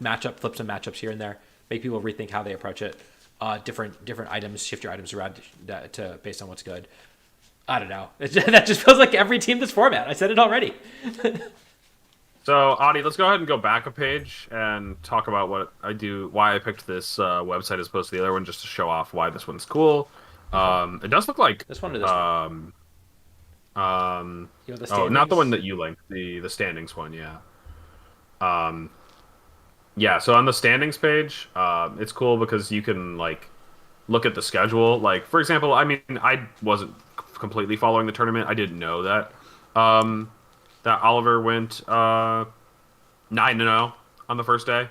matchup flips and matchups here and there make people rethink how they approach it. Different items, shift your items around to based on what's good. I don't know. That just feels like every team this format. I said it already. so Adi, let's go ahead and go back a page and talk about why I picked this website as opposed to the other one, just to show off why this one's cool. It does look like This one or this one? not the one that you linked, the standings one, yeah. Yeah, so on the standings page, it's cool because you can like look at the schedule. Like, for example, I mean, I wasn't completely following the tournament. I didn't know that that Oliver went 9-0 on the first day.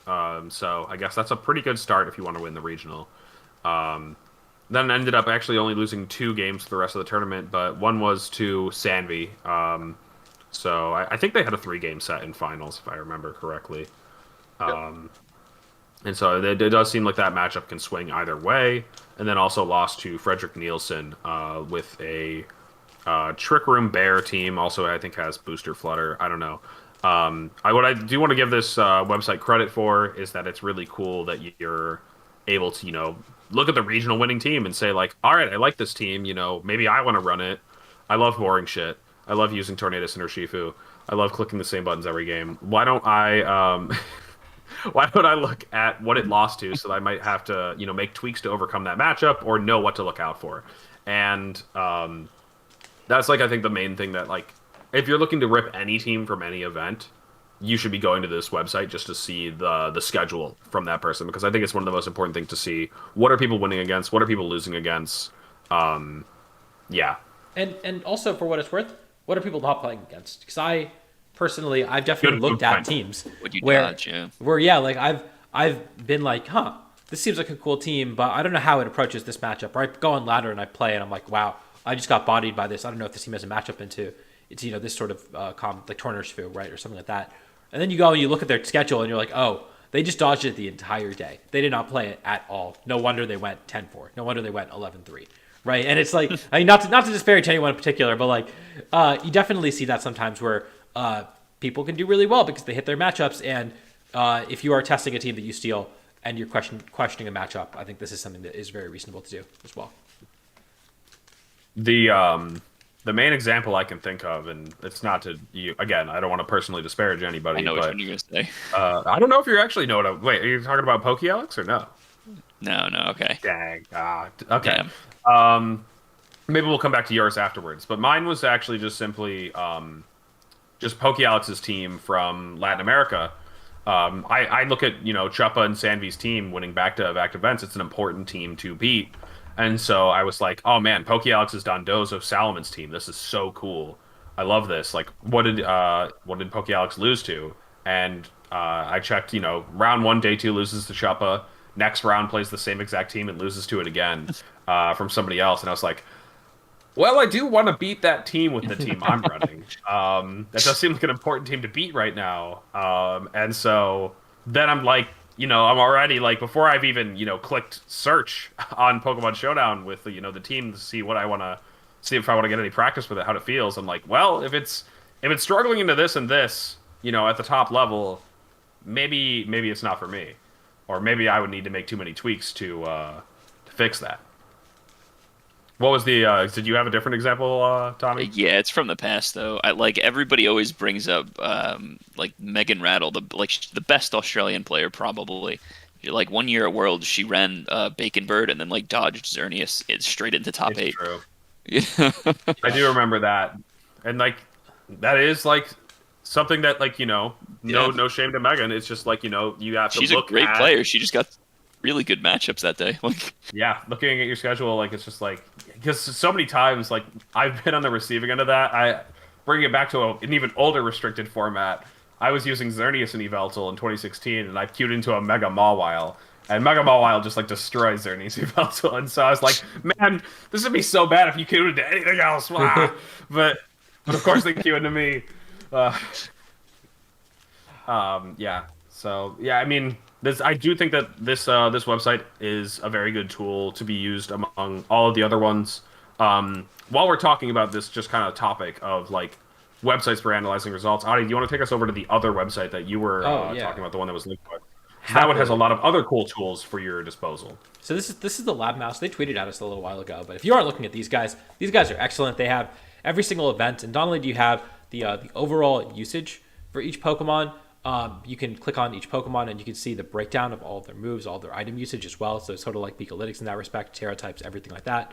So I guess that's a pretty good start if you want to win the regional. Then ended up actually only losing 2 games for the rest of the tournament, but one was to Sanvi. So I think they had a 3-game set in finals, if I remember correctly. And so it does seem like that matchup can swing either way. And then also lost to Frederick Nielsen with a Trick Room Bear team. Also, I think has Booster Flutter. I don't know. What I do want to give this website credit for is that it's really cool that you're able to, look at the regional winning team and say like, all right, I like this team. Maybe I want to run it. I love boring shit. I love using Tornadus and Urshifu. I love clicking the same buttons every game. Why don't I why don't I look at what it lost to so that I might have to, make tweaks to overcome that matchup or know what to look out for. And that's like I think the main thing that like if you're looking to rip any team from any event, you should be going to this website just to see the schedule from that person, because I think it's one of the most important things to see. What are people winning against? What are people losing against? Yeah. And also, for what it's worth, what are people not playing against? Because I've definitely looked at teams What you where, dodge, yeah. where yeah, like I've been like, this seems like a cool team, but I don't know how it approaches this matchup. Or I go on ladder and I play, and I'm like, wow, I just got bodied by this. I don't know if this team has a matchup into it's this sort of like Torner's Foo, right, or something like that. And then you go and you look at their schedule, and you're like, oh, they just dodged it the entire day. They did not play it at all. No wonder they went 10-4. No wonder they went 11-3. Right, and it's like I mean, not to disparage anyone in particular, but like you definitely see that sometimes where people can do really well because they hit their matchups, and if you are testing a team that you steal and you're questioning a matchup, I think this is something that is very reasonable to do as well. The main example I can think of, and it's not to you again, I don't want to personally disparage anybody. I know but, which one you're gonna say. I don't know if you actually know what. Wait, are you talking about Pokealex or no? No, okay. Dang. Okay. Damn. Maybe we'll come back to yours afterwards. But mine was actually just simply just Pokealex's team from Latin America. I look at Chuppa and Sanvi's team winning back-to-back events. It's an important team to beat, and so I was like, oh man, Pokealex's Dondozo Salamon's team. This is so cool. I love this. Like, what did Pokealex lose to? And I checked. Round 1, day 2 loses to Chuppa. Next round plays the same exact team and loses to it again from somebody else. And I was like, well, I do want to beat that team with the team I'm running. That does seem like an important team to beat right now. And so then I'm like, I'm already like, before I've even, clicked search on Pokemon Showdown with the team to see what I want to see if I want to get any practice with it, how it feels. I'm like, well, if it's struggling into this and this, at the top level, maybe it's not for me. Or maybe I would need to make too many tweaks to fix that. What was the? Did you have a different example, Tommy? Yeah, it's from the past though. Everybody always brings up like Megan Rattle, the best Australian player probably. Like 1 year at Worlds, she ran Bacon Bird and then like dodged Xerneas straight into top 8. True. I do remember that, and like that is like something that like no Yeah. no shame to Megan. It's just like you have to She's a look great at player. She just got really good matchups that day. Like, yeah, looking at your schedule, like it's just like because so many times like I've been on the receiving end of that. I bring it back to an even older restricted format. I was using Xerneas and Yveltal in 2016, and I queued into a Mega Mawile, and Mega Mawile just like destroys Xerneas and Yveltal, and so I was like, man, this would be so bad if you queued into anything else. But of course they queue into me. Uh, yeah. So yeah, I mean, this I do think that this website is a very good tool to be used among all of the other ones. While we're talking about this, just kind of topic of like websites for analyzing results, Adi, do you want to take us over to the other website that you were talking about, the one that was linked with? That one has a lot of other cool tools for your disposal. So this is the Lab Mouse. They tweeted at us a little while ago, but if you aren't looking at these guys are excellent. They have every single event, and not only do you have the overall usage for each Pokemon, you can click on each Pokemon and you can see the breakdown of all of their moves, all of their item usage as well. So it's sort of like Beakolytics in that respect, Terra types, everything like that.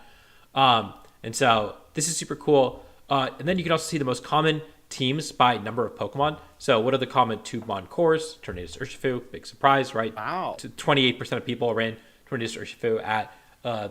And so this is super cool. And then you can also see the most common teams by number of Pokemon. So what are the common Tubemon cores? Tornadus Urshifu, big surprise, right? Wow. 28% of people ran Tornadus Urshifu at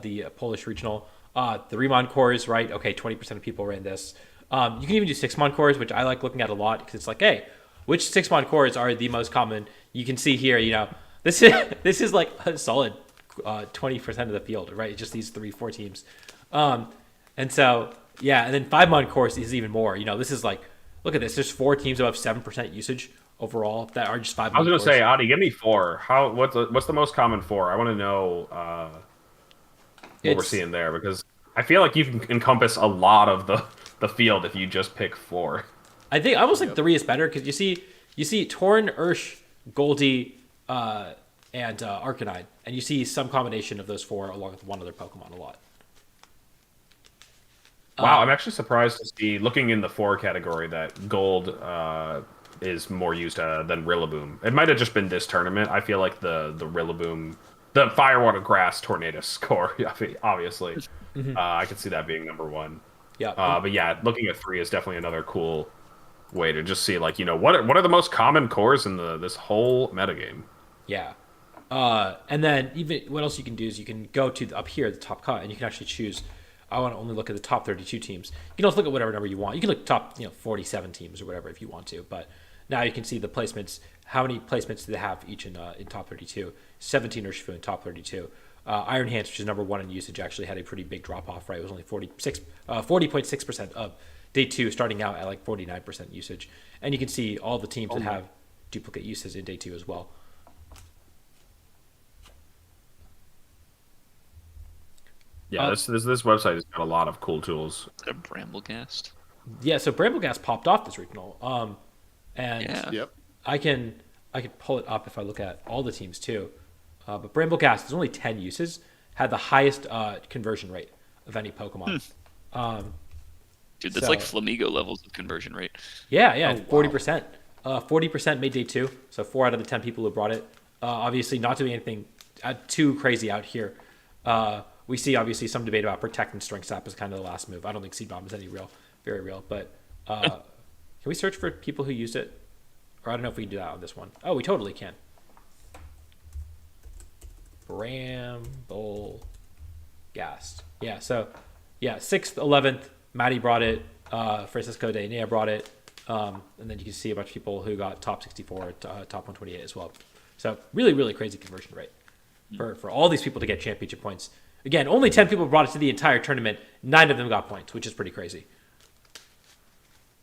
the Polish regional. The Remon cores, right? Okay, 20% of people ran this. You can even do 6Mon cores, which I like looking at a lot because it's like, hey, which 6Mon cores are the most common? You can see here, this is like a solid 20% of the field, right? It's just these 3-4 teams. And so, yeah, and then 5Mon cores is even more. This is like, look at this. There's 4 teams above 7% usage overall that are just 5Mon I was going to cores. say, Adi, give me 4. What's the most common 4? I want to know what we're seeing there because I feel like you can encompass a lot of the field if you just pick 4. I think I almost like 3 is better because you see Torn, Ursh, Goldie, and Arcanine, and you see some combination of those 4 along with one other Pokemon a lot. Wow, I'm actually surprised to see, looking in the 4 category, that Gold is more used than Rillaboom. It might have just been this tournament. I feel like the Rillaboom, the Firewater Grass Tornadus score, obviously. I could see that being number 1. Yeah. But yeah, looking at 3 is definitely another cool way to just see, like, what are the most common cores in this whole metagame? Yeah. And then even what else you can do is you can go to up here, the top cut, and you can actually choose. I want to only look at the top 32 teams. You can also look at whatever number you want. You can look at top 47 teams or whatever if you want to. But now you can see the placements. How many placements do they have each in top 32? 17 Urshifu in top 32. Iron Hands, which is number 1 in usage, actually had a pretty big drop off. Right, it was only 40.6% of day 2, starting out at like 49% usage. And you can see all the teams that have duplicate uses in day 2 as well. Yeah, this website has got a lot of cool tools. is that a Bramblegast? Yeah, so Bramblegast popped off this regional. And Yeah. Yep. I can pull it up if I look at all the teams too. But Bramblegast, there's only 10 uses, had the highest conversion rate of any Pokemon. Dude, that's like Flamigo levels of conversion rate. Yeah, 40%. 40% made day 2, so 4 out of the 10 people who brought it. Obviously, not doing anything too crazy out here. We see obviously some debate about Protect and Strength Sap as kind of the last move. I don't think Seed Bomb is very real. But can we search for people who used it? Or I don't know if we can do that on this one. Oh, we totally can. Bramble Gast. Yeah, so 6th, 11th, Maddie brought it. Francisco de Nea brought it. And then you can see a bunch of people who got top 64, top 128 as well. So really, really crazy conversion rate for all these people to get championship points. Again, only 10 people brought it to the entire tournament. 9 of them got points, which is pretty crazy.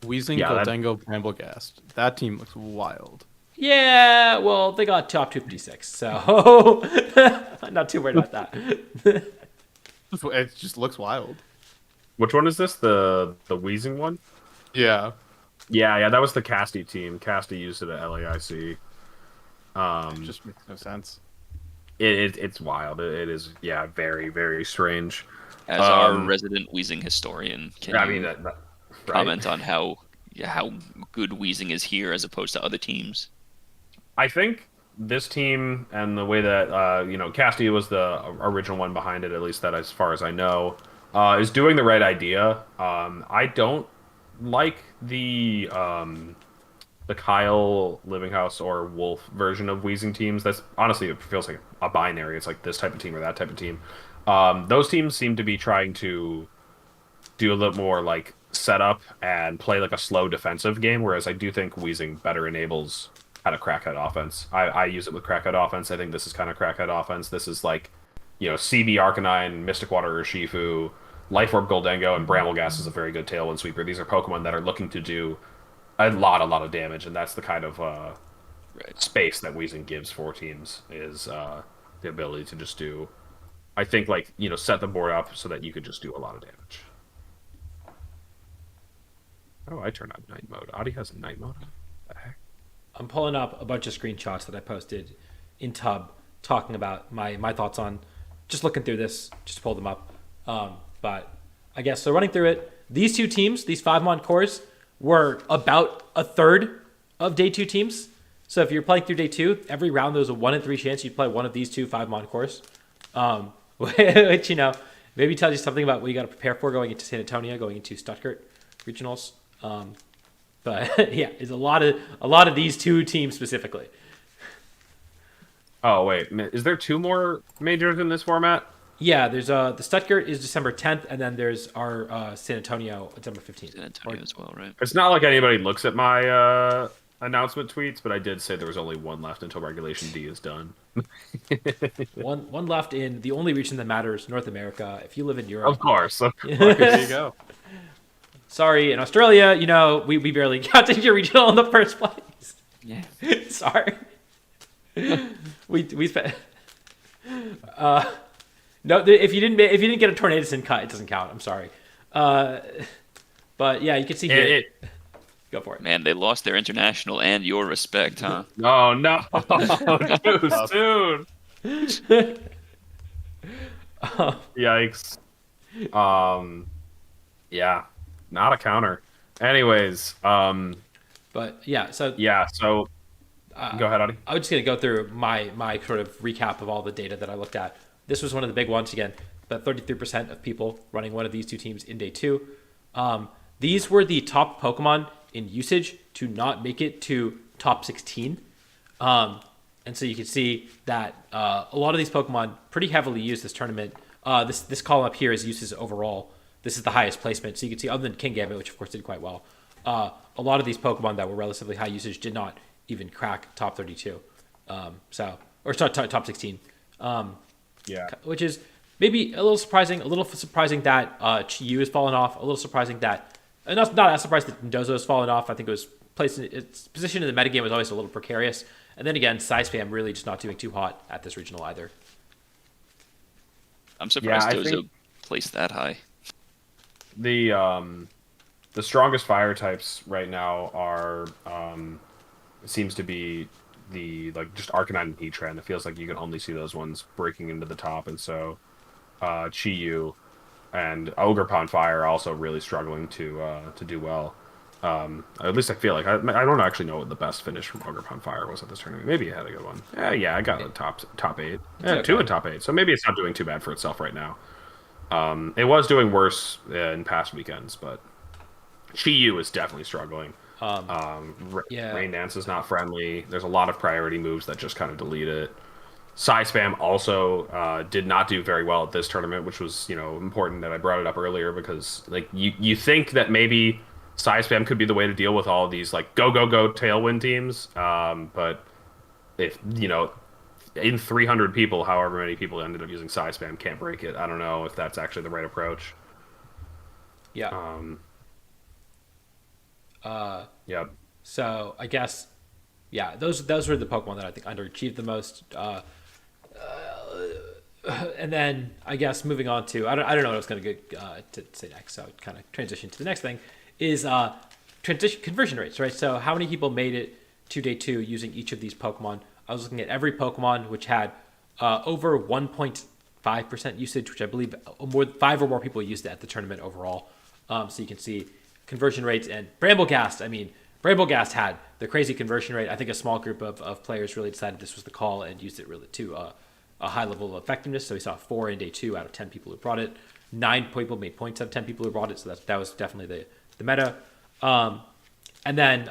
Wheezing, Goldengo, Bramblegast. That team looks wild. Yeah, well, they got top 256, so I'm not too worried about that. It just looks wild. Which one is this? The Wheezing one? Yeah. Yeah, that was the Casty team. Casty used it at LAIC. It just makes no sense. It's wild. It is, yeah, very, very strange. As our resident Wheezing historian, can you comment on how good Wheezing is here as opposed to other teams? I think this team and the way that Casty was the original one behind it, at least that as far as I know, is doing the right idea. I don't like the Kyle, Livinghouse, or Wolf version of Wheezing teams. That's honestly, it feels like a binary. It's like this type of team or that type of team. Those teams seem to be trying to do a little more like setup and play like a slow defensive game, whereas I do think Wheezing better enables kind of crackhead offense. I use it with crackhead offense. I think this is kind of crackhead offense. This is like, CB Arcanine, Mystic Water Urshifu, Life Orb Goldengo, and Brambleghast is a very good Tailwind Sweeper. These are Pokemon that are looking to do a lot of damage, and that's the kind of Right. space that Weezing gives for teams is the ability to just do, I think, like, set the board up so that you could just do a lot of damage. Oh, I turned on night mode. Audi has night mode on? What the heck? I'm pulling up a bunch of screenshots that I posted in Tub talking about my thoughts on just looking through this, just to pull them up. But I guess so running through it, these two teams, these 5-mon cores, were about a third of day 2 teams. So if you're playing through day 2, every round there was a 1 in 3 chance you'd play one of these two 5-mon cores. Which, maybe tells you something about what you got to prepare for going into San Antonio, going into Stuttgart regionals. But yeah, it's a lot of these two teams specifically. Oh, wait. Is there 2 more majors in this format? Yeah, there's the Stuttgart is December 10th, and then there's our San Antonio December 15th. San Antonio as well, right? It's not like anybody looks at my announcement tweets, but I did say there was only 1 left until Regulation D is done. One left in the only region that matters, North America. If you live in Europe, Of course. There you go. Sorry, in Australia, we barely got to your regional in the first place. Yeah. Sorry. we spent. No, if you didn't get a Tornado cut, it doesn't count. I'm sorry. But yeah, you can see here. Go for it. Man, they lost their international and your respect, huh? Oh, no. Dude. Yikes. Yeah, not a counter. Anyways, But yeah, so go ahead, Audie. I was just gonna go through my sort of recap of all the data that I looked at. This was one of the big ones again. About 33% of people running one of these two teams in day 2. These were the top Pokemon in usage to not make it to top 16. And so you can see that a lot of these Pokemon pretty heavily used this tournament. This column up here is uses overall. This is the highest placement. So you can see, other than King Gambit, which of course did quite well, a lot of these Pokemon that were relatively high usage did not even crack top 32. Top 16. Yeah. Which is maybe a little surprising. A little surprising that Chi-Yu has fallen off. A little surprising that, not as surprised that Ndozo has fallen off. I think it was its position in the metagame was always a little precarious. And then again, Size Spam really just not doing too hot at this regional either. I'm surprised I Dozo think placed that high. the strongest fire types right now are seems to be the just Arcanine and Heatran. It feels like you can only see those ones breaking into the top, and so Chi-Yu and Ogerpon Fire are also really struggling to do well. At least I feel like I don't actually know what the best finish from Ogerpon Fire was at this tournament. Maybe it had a good one. Yeah, I got a top 8. Yeah, okay. 2 in top 8. So maybe it's not doing too bad for itself right now. It was doing worse in past weekends, but Chi-Yu is definitely struggling. Rain Dance is not friendly. There's a lot of priority moves that just kind of delete it. Size Spam also did not do very well at this tournament, which was important that I brought it up earlier, because you think that maybe Size Spam could be the way to deal with all of these go Tailwind teams, but if in 300 people, however many people ended up using Size Spam can't break it. I don't know if that's actually the right approach. Yeah. Yep. So I guess, yeah, those were the Pokemon that I think underachieved the most. And then I guess moving on to I don't know what I was going to say next. So kind of transition to the next thing is conversion rates, right? So how many people made it to day 2 using each of these Pokemon? I was looking at every Pokemon which had over 1.5% usage, which I believe 5 or more people used it at the tournament overall. So you can see conversion rates, and Brambleghast. I mean, Brambleghast had the crazy conversion rate. I think a small group of players really decided this was the call and used it really to a high level of effectiveness. So we saw 4 in day 2 out of 10 people who brought it. 9 people made points out of 10 people who brought it. So that was definitely the meta. And then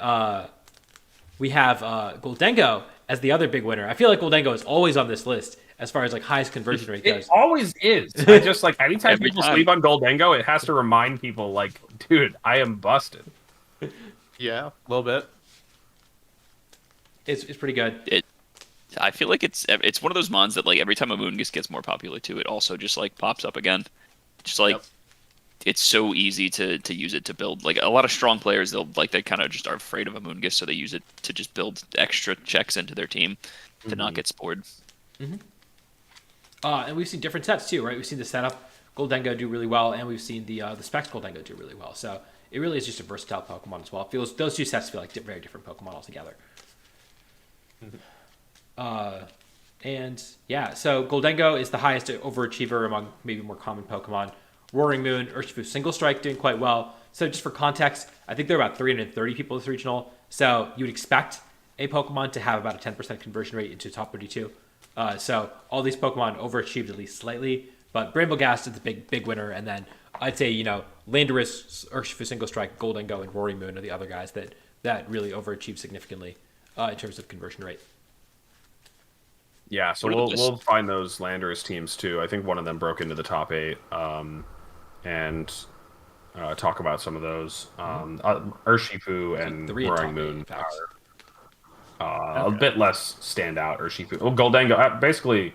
we have Guldengo as the other big winner. I feel like Guldengo is always on this list as far as like highest conversion rate goes. It always is. I just like anytime Every people time. sleep on Guldengo, it has to remind people like, dude, I am busted. Yeah, a little bit. It's pretty good. I feel like it's one of those mons that like every time a Moongus gets more popular too, it also just like pops up again. Just like it's so easy to use it to build. Like a lot of strong players, they kind of just are afraid of a Moongus, so they use it to just build extra checks into their team to not get spored. And we've seen different sets too, right? We've seen the setup Guldengo do really well, and we've seen the Specs Guldengo do really well. So it really is just a versatile Pokemon as well. It feels those two sets feel like very different Pokemon altogether. And yeah, so Guldengo is the highest overachiever among maybe more common Pokemon. Roaring Moon, Urshifu Single Strike doing quite well. So just for context, I think there are about 330 people this regional. So you would expect a Pokemon to have about a 10% conversion rate into top 32. So all these Pokemon overachieved at least slightly. But Bramblegast is the big winner. And then I'd say, Landorus, Urshifu Single Strike, Guldengo, and Roaring Moon are the other guys that really overachieved significantly in terms of conversion rate. Yeah, so we'll find those Landorus teams too. I think one of them broke into the top 8, and talk about some of those. Urshifu and Roaring Moon are a bit less standout. Urshifu, well, Guldengo, basically,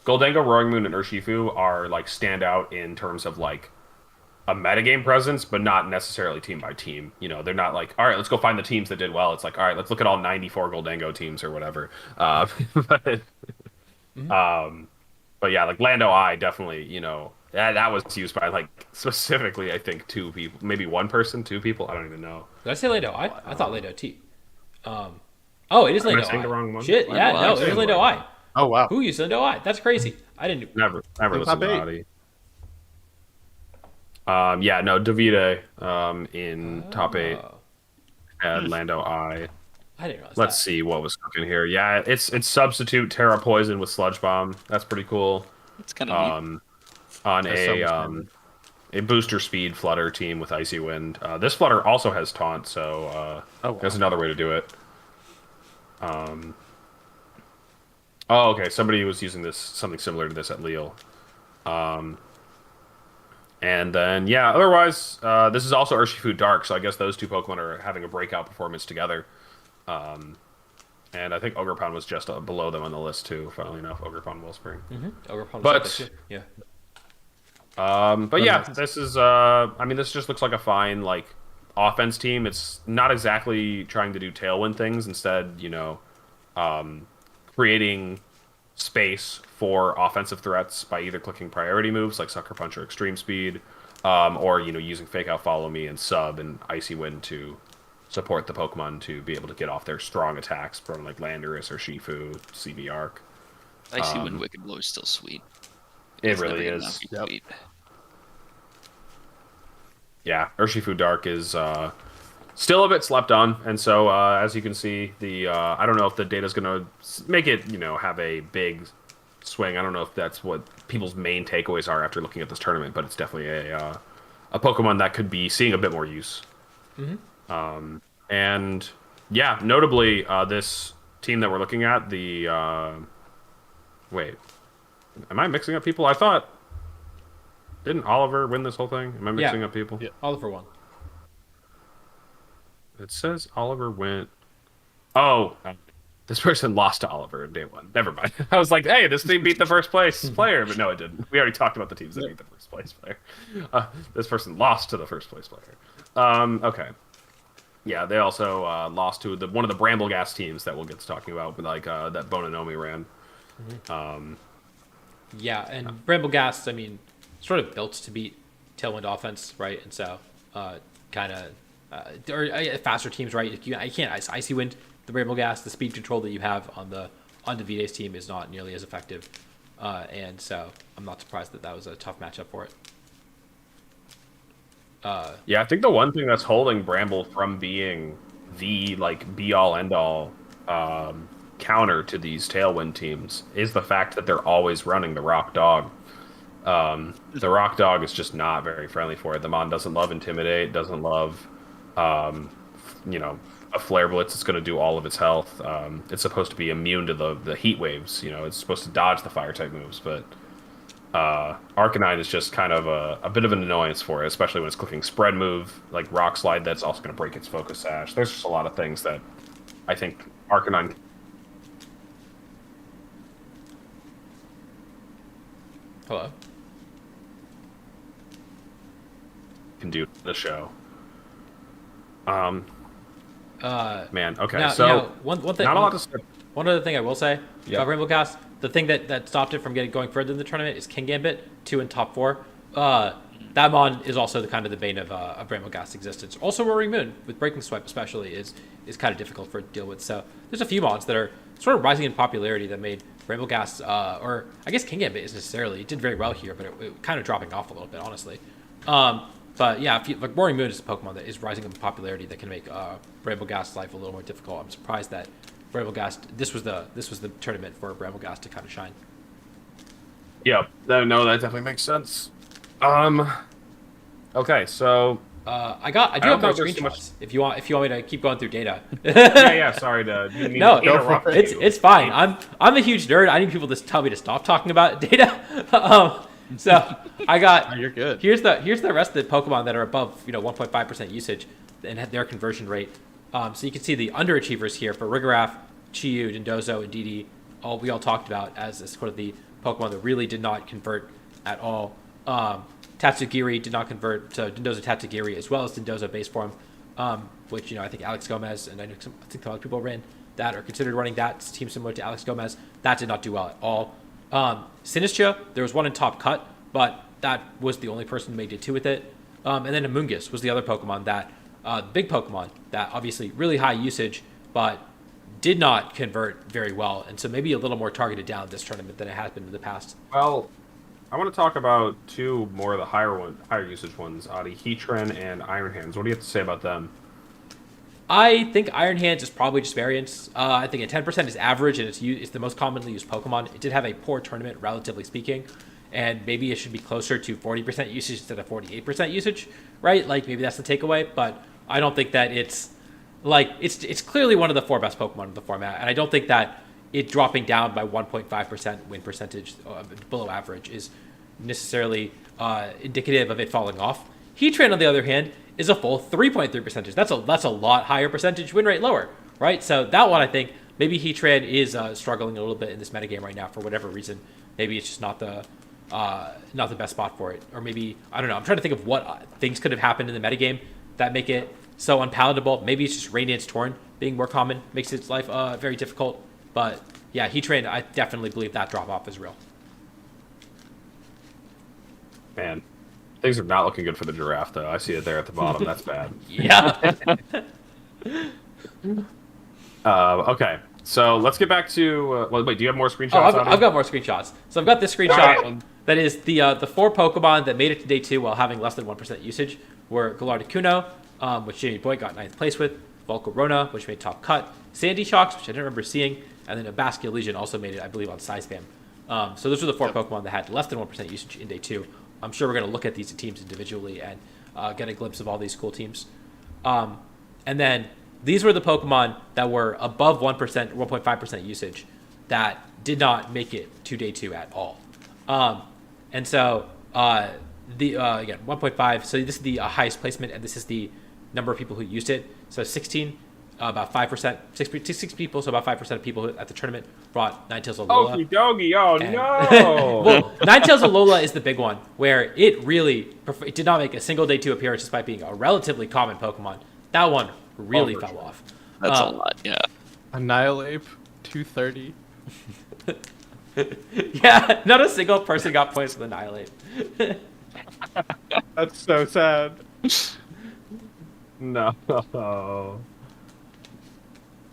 Guldengo, Roaring Moon, and Urshifu are like standout in terms of like a metagame presence, but not necessarily team by team. They're not like, all right, let's go find the teams that did well. It's like, all right, let's look at all 94 Guldengo teams or whatever. But yeah, like Lando Eye definitely, that was used by like specifically, I think 2 people, maybe 1 person, 2 people. I don't even know. Did I say Lando Eye? I thought Lando T. It is Lando saying Eye. the wrong one? Shit, yeah, no, it is Lando Eye. Oh wow. Who used Lando Eye? That's crazy. I didn't. Never listened top to 8. Adi. Yeah, no, Davide in top 8 had Lando Eye. I didn't realize Let's see what was cooking here. Yeah, it's substitute Terra Poison with Sludge Bomb. That's pretty cool. It's kind of neat. On That's a booster speed Flutter team with Icy Wind. This Flutter also has Taunt, so there's another way to do it. Okay, somebody was using something similar to this at Lille. And then, yeah, otherwise, this is also Urshifu Dark, so I guess those 2 Pokemon are having a breakout performance together. And I think Ogerpon was just below them on the list, too, funnily enough, Ogerpon Wellspring. Ogerpon But, yeah. But yeah, this is, this just looks like a fine, like, offense team. It's not exactly trying to do Tailwind things. Instead, creating space for offensive threats by either clicking priority moves like Sucker Punch or Extreme Speed, or using Fake Out, Follow Me, and Sub and Icy Wind to support the Pokemon to be able to get off their strong attacks from like Landorus or Shifu, CV Arc. Icy Wind Wicked Blow is still sweet. It really is. Yeah, Urshifu Dark is still a bit slept on, and so as you can see, I don't know if the data's going to make it, have a big swing. I don't know if that's what people's main takeaways are after looking at this tournament, but it's definitely a Pokemon that could be seeing a bit more use. And yeah, notably, this team that we're looking at, wait, am I mixing up people? I thought, didn't Oliver win this whole thing? Am I mixing up people? Yeah, Oliver won. It says Oliver went. Oh, this person lost to Oliver in day 1. Never mind. I was like, hey, this team beat the first place player, but no, it didn't. We already talked about the teams that beat the first place player. This person lost to the first place player. Okay. Yeah, they also lost to one of the Bramblegast teams that we'll get to talking about, like that Bonanomi ran. Yeah, and Bramblegast, sort of built to beat Tailwind offense, right? And so, kind of, or faster teams, right? You can't Icy Wind the Bramblegast. The speed control that you have on Davide's team is not nearly as effective, and so I'm not surprised that was a tough matchup for it. Yeah, I think the one thing that's holding Bramble from being the like be all end all counter to these Tailwind teams is the fact that they're always running the Rock Dog. The Rock Dog is just not very friendly for it. The Mon doesn't love Intimidate, doesn't love you know, a Flare Blitz is going to do all of its health. It's supposed to be immune to the heat waves. You know, it's supposed to dodge the fire type moves, but Arcanine is just kind of a bit of an annoyance for it, especially when it's clicking spread move, like Rock Slide, that's also going to break its Focus Sash. There's just a lot of things that I think Arcanine... Hello? can do the show. Man, okay, now, so one thing, not a lot to say. one other thing I will say Yeah. about Rainbow Cast, the thing that stopped it from going further in the tournament is King Gambit, 2 in top 4. That mon is also the kind of the bane of Rainbow Cast's existence. Also, Roaring Moon with Breaking Swipe especially is kind of difficult for it to deal with. So there's a few mons that are sort of rising in popularity that made Rainbow Cast, or I guess King Gambit is necessarily, it did very well here, but it kind of dropping off a little bit, honestly. But yeah, like Roaring Moon is a Pokemon that is rising in popularity that can make Rainbow Cast's life a little more difficult. I'm surprised that Rainbow Cast, this was the tournament for Rainbow Cast to kind of shine. Yeah, no, that definitely makes sense. Okay, so I do have don't more know if there's too screenshots. much- If you want me to keep going through data. yeah, sorry to didn't mean No, to interrupt you. it's fine. I'm a huge nerd. I need people to tell me to stop talking about data. So I got. Oh, you're good. Here's the rest of the Pokemon that are above 1.5% usage and their conversion rate. So you can see the underachievers here for Rigorath, Chiyu, Dindozo, and Didi. We all talked about as sort of the Pokemon that really did not convert at all. Tatsugiri did not convert to Dindozo Tatsugiri as well as Dindozo base form, which I think Alex Gomez and I think a lot of people ran that or considered running that team similar to Alex Gomez. That did not do well at all. Sinistcha, there was one in top cut, but that was the only person who made it 2 with it. And then Amoonguss was the other Pokemon that, big Pokemon that obviously really high usage, but did not convert very well. And so maybe a little more targeted down this tournament than it has been in the past. Well, I want to talk about 2 more of the higher usage ones, the Heatran and Iron Hands. What do you have to say about them? I think Iron Hands is probably just variance. I think a 10% is average, and it's the most commonly used Pokemon. It did have a poor tournament, relatively speaking, and maybe it should be closer to 40% usage instead of 48% usage, right? Like, maybe that's the takeaway, but I don't think that it's clearly one of the 4 best Pokemon in the format, and I don't think that it dropping down by 1.5% win percentage below average is necessarily indicative of it falling off. Heatran, on the other hand, is a full 3.3 percentage. That's a lot higher percentage, win rate lower, right? So that one, I think, maybe Heatran is struggling a little bit in this metagame right now for whatever reason. Maybe it's just not the best spot for it. Or maybe, I don't know, I'm trying to think of what things could have happened in the metagame that make it so unpalatable. Maybe it's just Radiant's Torn being more common, makes its life very difficult. But yeah, Heatran, I definitely believe that drop-off is real. Man, things are not looking good for the Giraffe, though. I see it there at the bottom. That's bad. Yeah. Okay, so let's get back to... wait, do you have more screenshots? I've got more screenshots. So I've got this screenshot that is the 4 Pokemon that made it to day 2 while having less than 1% usage were Gallardicuno, which Jamie Boyd got 9th place with, Volcarona, which made top cut, Sandy Shocks, which I didn't remember seeing, and then a Basculin Legion also made it, I believe, on Size Spam. So those were the 4 Pokemon that had less than 1% usage in day 2. I'm sure we're going to look at these teams individually and get a glimpse of all these cool teams. And then these were the Pokemon that were above 1%, 1.5% usage that did not make it to day 2 at all. And so again, 1.5. So this is the highest placement, and this is the number of people who used it. So 16, about 5%, 6 people, so about 5% of people at the tournament brought Ninetales Alola. Okie dokie, no! Well, Ninetales Alola is the big one, where it did not make a single day 2 appearance despite being a relatively common Pokemon. That one really fell off. That's a lot, yeah. Annihilate 230. Yeah, not a single person got points with Annihilate. That's so sad. No.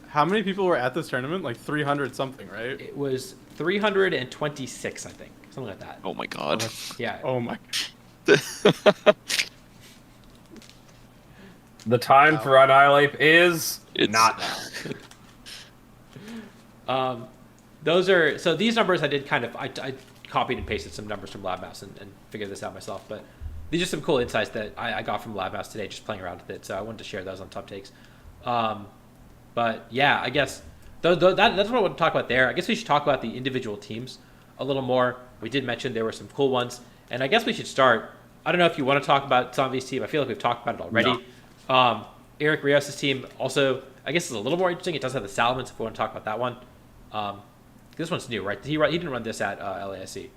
How many people were at this tournament? Like 300 something, right? It was 326, I think. Something like that. Oh my god. Yeah. Oh my. The time for Annihilate is not now. So these numbers I did I copied and pasted some numbers from LabMouse and figured this out myself. But these are some cool insights that I got from Lab Mouse today, just playing around with it. So I wanted to share those on Top Takes. Um, but yeah, I guess that's what I want to talk about there. I guess we should talk about the individual teams a little more. We did mention there were some cool ones, and I guess we should start. I don't know if you want to talk about Zombie's team. I feel like we've talked about it already. No. Eric Rios' team also, I guess, is a little more interesting. It does have the Salamence if we want to talk about that one. This one's new, right? He didn't run this at LASC,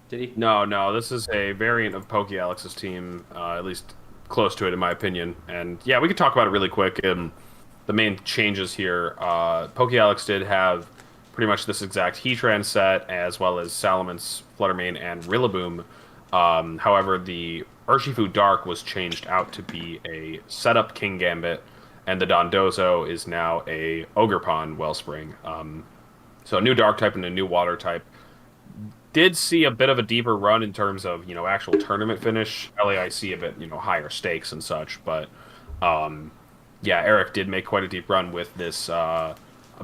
did he? No. This is a variant of PokeAlex's team, at least close to it in my opinion. And yeah, we could talk about it really quick. The main changes here, PokeAlex did have pretty much this exact Heatran set, as well as Salamence, Fluttermane, and Rillaboom. However, the Urshifu Dark was changed out to be a setup King Gambit, and the Dondozo is now a Ogerpon Wellspring. So a new Dark type and a new Water type. Did see a bit of a deeper run in terms of, actual tournament finish. LAIC a bit, higher stakes and such, but yeah, Eric did make quite a deep run with this a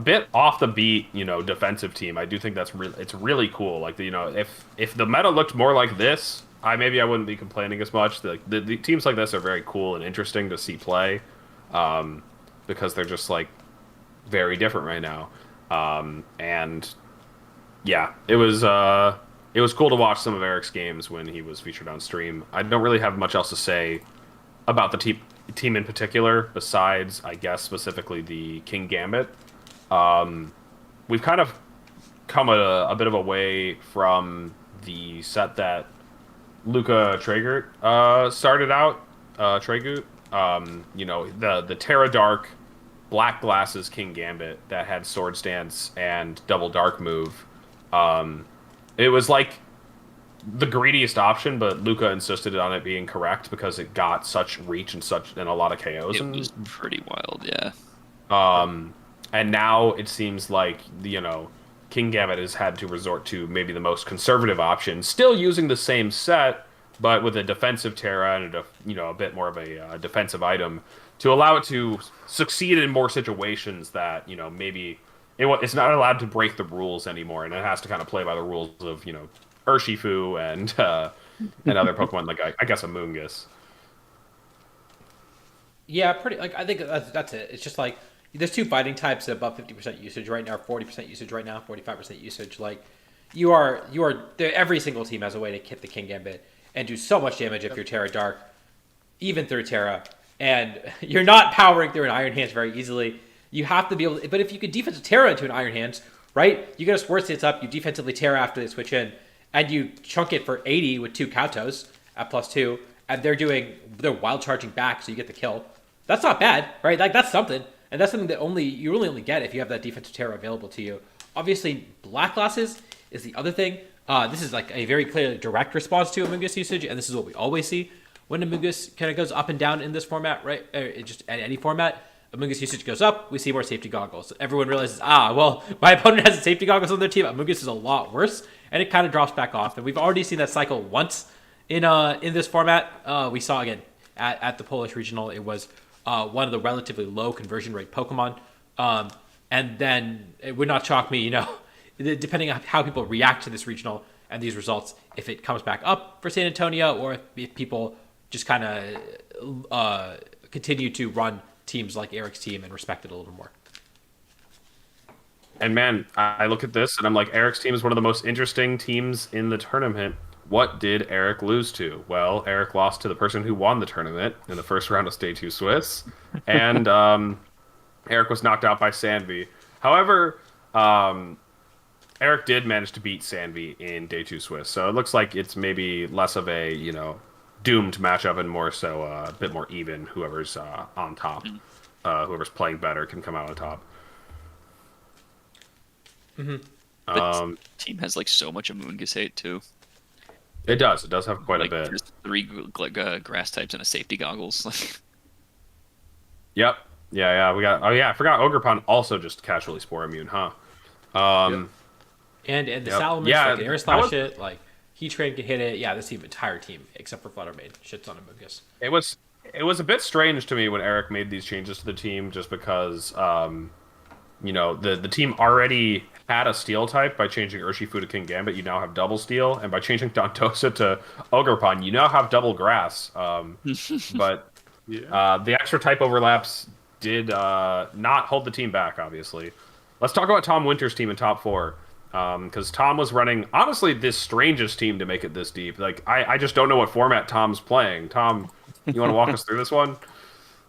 bit off the beat, defensive team. I do think it's really cool. Like, if the meta looked more like this, I wouldn't be complaining as much. The teams like this are very cool and interesting to see play, because they're just like very different right now. And yeah, it was cool to watch some of Eric's games when he was featured on stream. I don't really have much else to say about the team in particular, besides, I guess, specifically the King Gambit. We've kind of come a bit of a way from the set that Luca Traegert started out. Traegert, the Terra Dark Black Glasses King Gambit that had Swords Dance and Double Dark move. It was like the greediest option, but Luca insisted on it being correct because it got such reach and a lot of KOs. It was pretty wild, yeah. And now it seems like King Gambit has had to resort to maybe the most conservative option, still using the same set, but with a defensive Terra and a bit more of a defensive item to allow it to succeed in more situations that maybe it's not allowed to break the rules anymore, and it has to kind of play by the rules of Urshifu and other Pokemon like I guess Amoonguss. Yeah, pretty. Like, I think that's it. It's just like there's two fighting types at above 50% usage right now, 40% usage right now, 45% usage. Like, you are every single team has a way to hit the King Gambit and do so much damage if you're Terra Dark, even through Terra, and you're not powering through an Iron Hands very easily. You have to be able to, but if you could defensive Terra into an Iron Hands, right? You get a Swords Dance up, you defensively Terra after they switch in, and you chunk it for 80 with 2 Kautos at +2, and they're wild charging back, so you get the kill. That's not bad, right? Like, that's something, and that's something that you really only get if you have that defensive Terra available to you. Obviously, Black Glasses is the other thing. This is like a very clear direct response to Amoonguss usage, and this is what we always see when Amoonguss kind of goes up and down in this format, right? Just at any format. Amoonguss usage goes up, we see more safety goggles. Everyone realizes, well, my opponent has safety goggles on their team. Amoonguss is a lot worse, and it kind of drops back off. And we've already seen that cycle once in this format. We saw again at the Polish regional. It was one of the relatively low conversion rate Pokemon, and then it would not shock me, depending on how people react to this regional and these results, if it comes back up for San Antonio, or if people just kind of continue to run teams like Eric's team and respect it a little more. And man, I look at this and I'm like, Eric's team is one of the most interesting teams in the tournament. What did Eric lose to? Well, Eric lost to the person who won the tournament in the first round of Stage 2 Swiss, and Eric was knocked out by Sanvi. However, Eric did manage to beat Sanvi in Day 2 Swiss, so it looks like it's maybe less of a doomed matchup and more so a bit more even. Whoever's on top, whoever's playing better can come out on top. Mm-hmm. The team has like so much Amoonguss hate too. It does have quite a bit. There's 3 grass types and a safety goggles. Yep. Yeah. We got. Oh yeah, I forgot. Ogerpon also just casually Spore Immune, huh? Yep. And the Salamence, like Air Slash it, like Heatran can hit it. Yeah, this entire team except for Fluttermane shits on Amoonguss. It was a bit strange to me when Eric made these changes to the team, just because the team already had a steel type by changing Urshifu to King Gambit. You now have double steel, and by changing Dontosa to Ogerpon, you now have double grass. But the extra type overlaps did not hold the team back, obviously. Let's talk about Tom Winter's team in top 4. Because Tom was running, honestly, this strangest team to make it this deep. Like, I just don't know what format Tom's playing. Tom, you want to walk us through this one?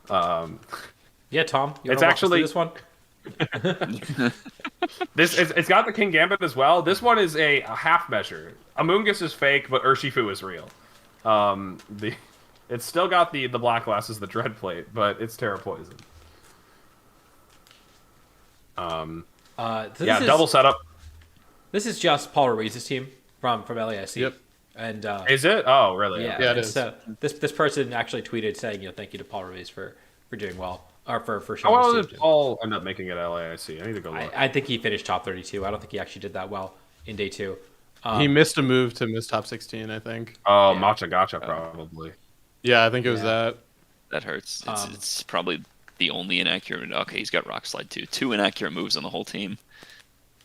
Yeah, Tom, you want It's to actually this one? it's got the King Gambit as well. This one is a half measure. Amoonguss is fake, but Urshifu is real. It's still got the black glasses, the dread plate, but it's Terra Poison. Double setup. This is just Paul Ruiz's team from LAIC. Yep. And is it? Oh, really? Yeah, it is. So this person actually tweeted saying, thank you to Paul Ruiz for doing well, or for showing. How well his did team. Paul end up making it at LAIC? I need to go look. I think he finished top 32. I don't think he actually did that well in day 2. He missed a move to miss top 16, I think. Oh, Yeah. Matcha Gotcha, probably. Yeah, I think it was that. That hurts. It's probably the only inaccurate. Okay, he's got Rock Slide too. 2 inaccurate moves on the whole team.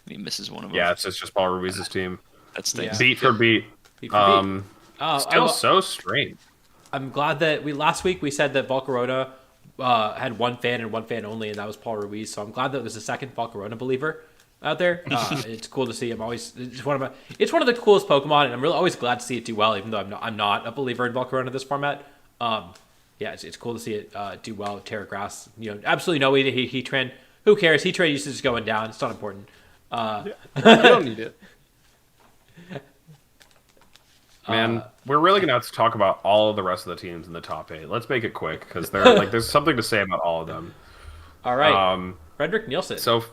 And he misses one of them. Yeah, it's just Paul Ruiz's team. That stinks. Yeah. Beat for beat. Still so strange. I'm glad that last week we said that Volcarona had one fan and one fan only, and that was Paul Ruiz. So I'm glad that there's a second Volcarona believer out there. It's cool to see him. It's one of the coolest Pokemon, and I'm really always glad to see it do well, even though I'm not a believer in Volcarona this format. It's cool to see it do well with Terra Grass. Absolutely no way to Heatran. Who cares? Heatran usage is going down. It's not important. You don't need it. Man, we're really gonna have to talk about all of the rest of the teams in the top 8. Let's make it quick because there's something to say about all of them. All right, Frederick Nielsen. So,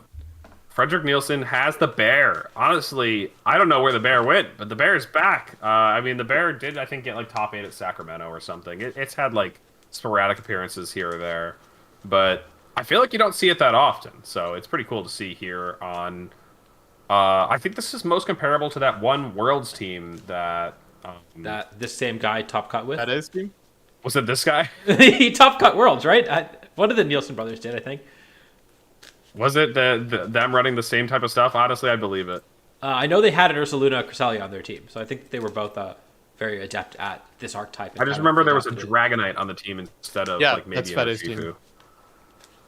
Frederick Nielsen has the bear. Honestly, I don't know where the bear went, but the bear's back. The bear did, I think, get like top 8 at Sacramento or something. It's had like sporadic appearances here or there, but I feel like you don't see it that often. So it's pretty cool to see here on. I think this is most comparable to that one Worlds team that. That this same guy top cut with. That is team? Was it this guy? He top cut Worlds, right? One of the Nielsen brothers did, I think. Was it them running the same type of stuff? Honestly, I believe it. I know they had an Ursaluna Cresselia on their team, so I think they were both very adept at this archetype. I just remember there was a Dragonite on the team instead of maybe that's an Fede's Urshifu. team.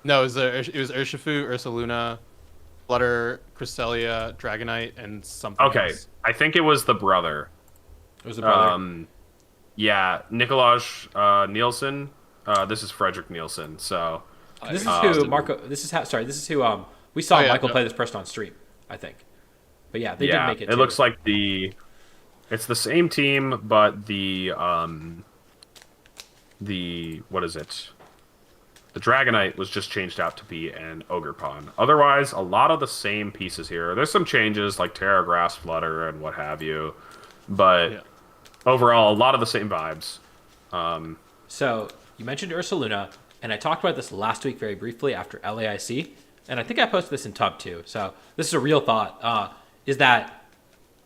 No, it was Urshifu, Ursaluna, Flutter, Cresselia, Dragonite, and something else. I think it was the brother. It was the brother. Nikolaj Nielsen. This is Frederick Nielsen. So this is who Marco. This is who we saw Michael play this person on stream, I think. But yeah, they did make it. It looks like it's the same team, but the what is it? The Dragonite was just changed out to be an Ogerpon. Otherwise, a lot of the same pieces here. There's some changes like Terra Grass, Flutter, and what have you. But overall, a lot of the same vibes. So you mentioned Ursaluna, and I talked about this last week very briefly after LAIC, and I think I posted this in Tub too. So this is a real thought, is that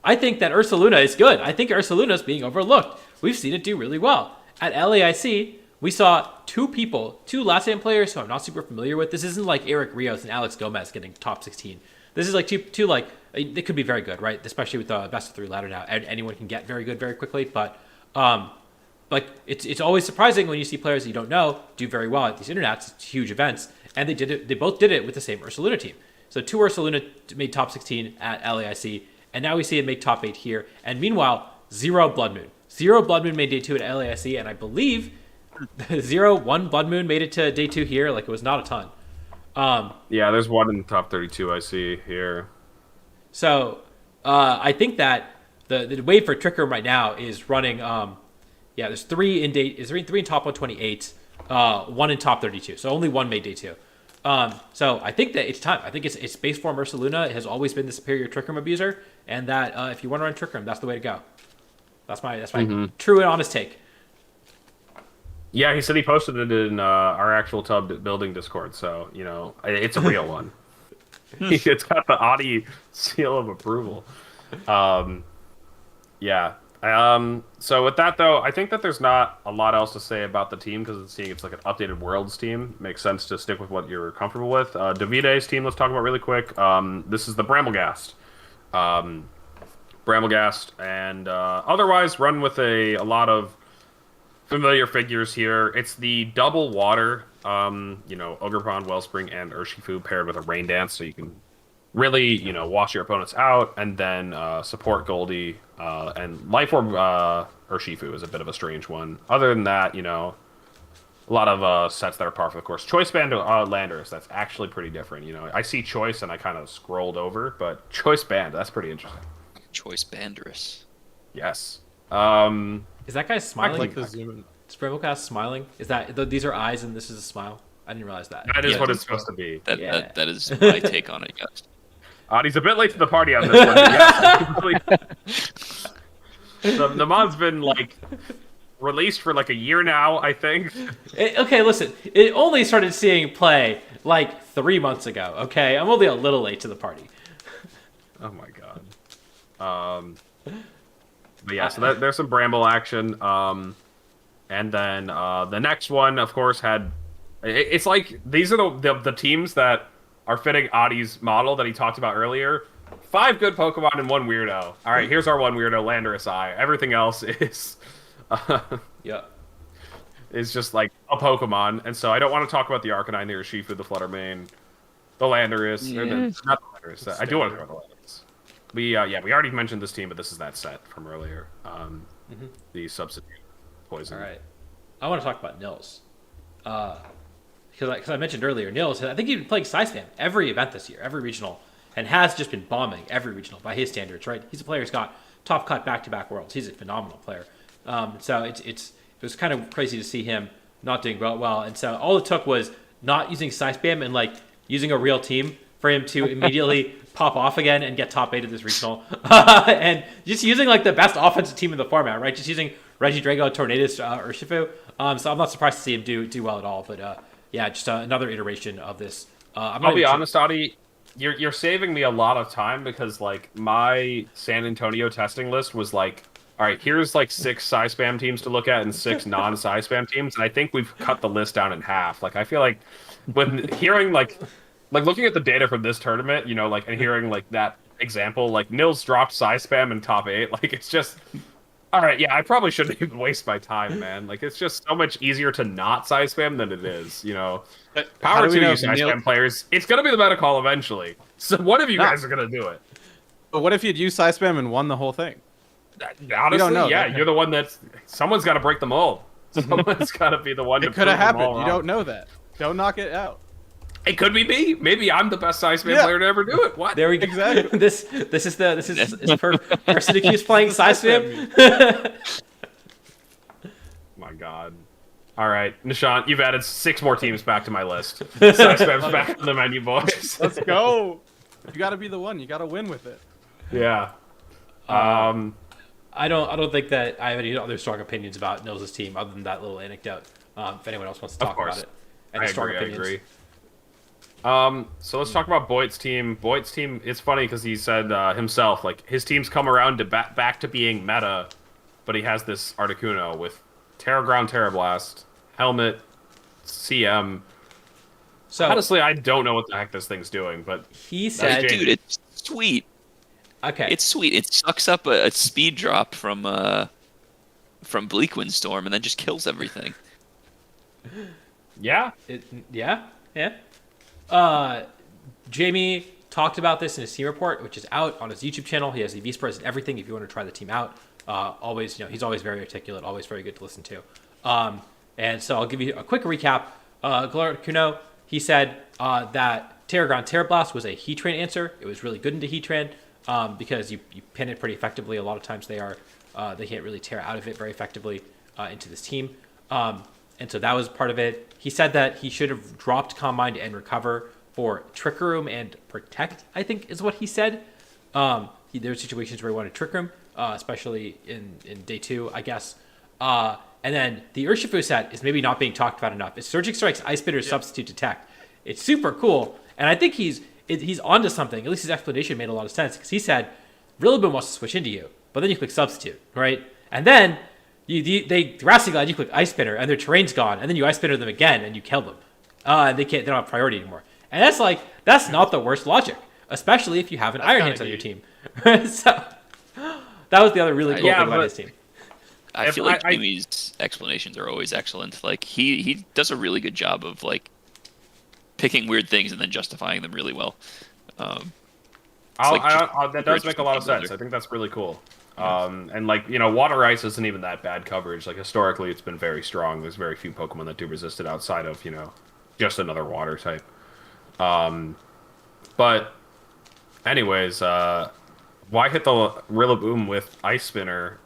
I think that Ursaluna is good. I think Ursaluna is being overlooked. We've seen it do really well. At LAIC, we saw two Latam players who I'm not super familiar with. This isn't like Eric Rios and Alex Gomez getting top 16. This is like two like, they could be very good, right? Especially with the best of 3 ladder now. Anyone can get very good very quickly, but like it's always surprising when you see players that you don't know do very well at these internets, huge events, and they both did it with the same Ursaluna team. So 2 Ursaluna made top 16 at LAIC, and now we see it make top 8 here. And meanwhile, 0 Blood Moon. 0 Blood Moon made day 2 at LAIC, and I believe 1 Blood Moon made it to day 2 here. Like, it was not a ton. There's one in the top 32 I see here. So I think that the wave for Trick Room right now is running. There's 3 in top 128, 1 in top 32. So only 1 made day 2. So I think that it's time. I think it's base form Ursaluna has always been the superior Trick Room abuser, and that if you want to run Trick Room, that's the way to go. That's my true and honest take. Yeah, he said he posted it in our actual Tub building Discord, so it's a real one. It's got the Audi seal of approval. So with that though, I think that there's not a lot else to say about the team because it's like an updated Worlds team. Makes sense to stick with what you're comfortable with. Davide's team, let's talk about really quick. This is the Bramblegast. Bramblegast, and otherwise run with a lot of familiar figures here. It's the double water, Ogerpon, Wellspring, and Urshifu paired with a Rain Dance, so you can really, wash your opponents out, and then support Goldie, and Life Orb Urshifu is a bit of a strange one. Other than that, a lot of sets that are par for the course. Choice Band Landers, that's actually pretty different. I see Choice, and I kind of scrolled over, but Choice Band, that's pretty interesting. Choice Banderous. Yes. Is that guy smiling? I like the zoom in. Is Bramblecast smiling? Is that these are eyes and this is a smile? I didn't realize that. That is what it's supposed to be. That is my take on it, yes. He's a bit late to the party on this one. Yes, the mod's been released for a year now, I think. Okay, listen. It only started seeing play 3 months ago. Okay, I'm only a little late to the party. Oh my god. But yeah, so there's some Bramble action. And then the next one, of course, had. It's like these are the teams that are fitting Adi's model that he talked about earlier. 5 good Pokemon and 1 weirdo. All right, here's our 1 weirdo, Landorus Eye. Everything else is is just a Pokemon. And so I don't want to talk about the Arcanine, the Urshifu, the Fluttermane, the Landorus. Not the Landorus. I do want to talk about the Landorus. We already mentioned this team, but this is that set from earlier. The substitute poison. All right, I want to talk about Nils. Because I mentioned earlier, Nils, I think he's been playing Spam every event this year, every regional, and has just been bombing every regional by his standards, right? He's a player who's got top cut back-to-back worlds. He's a phenomenal player. So it was kind of crazy to see him not doing well. And so all it took was not using Spam and using a real team for him to immediately pop off again and get top 8 of this regional. And just using the best offensive team in the format, right? Just using Regidrago, Tornadus, Urshifu. So I'm not surprised to see him do well at all. But yeah, just another iteration of this. I'll be honest, Adi, you're saving me a lot of time because my San Antonio testing list was all right, here's 6 Spam teams to look at and 6 non-Spam teams, and I think we've cut the list down in half. I feel like when hearing looking at the data from this tournament, and hearing that example, Nils dropped Spam in top 8, it's just. All right, yeah, I probably shouldn't even waste my time, man. It's just so much easier to not Spam than it is, But Power to you Spam Spam players. It's going to be the meta call eventually. So one of you guys are going to do it. But what if you'd used Spam and won the whole thing? Honestly, don't know. yeah, you're the one someone's got to break the mold. Someone's got to be the one to It could have prove them all happened. You wrong. don't know that. Don't knock it out. It could be me. Maybe I'm the best Spam player to ever do it. What? There we go. Exactly. this is person who keeps playing Spam. My God. All right, Nishant, you've added 6 more teams back to my list. Spam's back on the menu, boys. Let's go. You got to be the one. You got to win with it. Yeah. I don't think that I have any other strong opinions about Nils' team other than that little anecdote. If anyone else wants to talk about it, any strong opinions. I agree. So let's talk about Boyd's team. Boyd's team, it's funny because he said himself, his team's come around to back to being meta, but he has this Articuno with Terra Ground, Terra Blast, Helmet, CM. So honestly, I don't know what the heck this thing's doing, but he said, "Dude, it's sweet. Okay, it's sweet. It sucks up a speed drop from Bleak Windstorm and then just kills everything." Yeah. Yeah. Jamie talked about this in his team report, which is out on his YouTube channel. He has the V-Spreads and everything if you want to try the team out. Always, he's always very articulate, always very good to listen to. And so I'll give you a quick recap. Kuno, he said that Terra Ground Terra Blast was a Heatran answer. It was really good into Heatran because you pin it pretty effectively. A lot of times they can't really tear out of it very effectively into this team. And so that was part of it. He said that he should have dropped Calm Mind and Recover for Trick Room and Protect, I think is what he said. There were situations where he wanted Trick Room, especially in day 2, I guess. And then the Urshifu set is maybe not being talked about enough. It's Surging Strike's Ice Spitter Substitute Attack. It's super cool. And I think he's onto something. At least his explanation made a lot of sense because he said, Rillaboom wants to switch into you. but then you click substitute, right? And then they Rhapsody Glide, you click Ice Spinner, and their terrain's gone, and then you Ice Spinner them again, and you kill them. They don't have priority anymore. And that's not the worst logic, especially if you have an Iron Hands on your team. So that was the other really cool thing about his team. I feel like Jamie's explanations are always excellent. Like he does a really good job of like picking weird things and then justifying them really well. That does make a lot of sense. I think that's really cool. And like, water ice isn't even that bad coverage. Like historically, it's been very strong. There's very few Pokemon that do resist it outside of just another water type. But anyways, why hit the Rillaboom with Ice Spinner?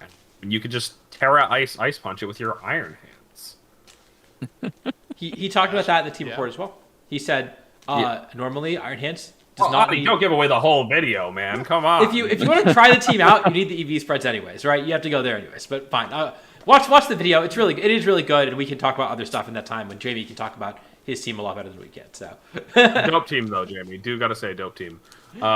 You could just Terra Ice Punch it with your Iron Hands. He talked about that in the team report as well. He said normally Iron Hands don't give away the whole video, man. Come on. If you want to try the team out, you need the EV spreads anyways, right? You have to go there anyways. But fine, watch the video. It is really good, and we can talk about other stuff in that time when Jamie can talk about his team a lot better than we can. So dope team though, Jamie. Do gotta say dope team. But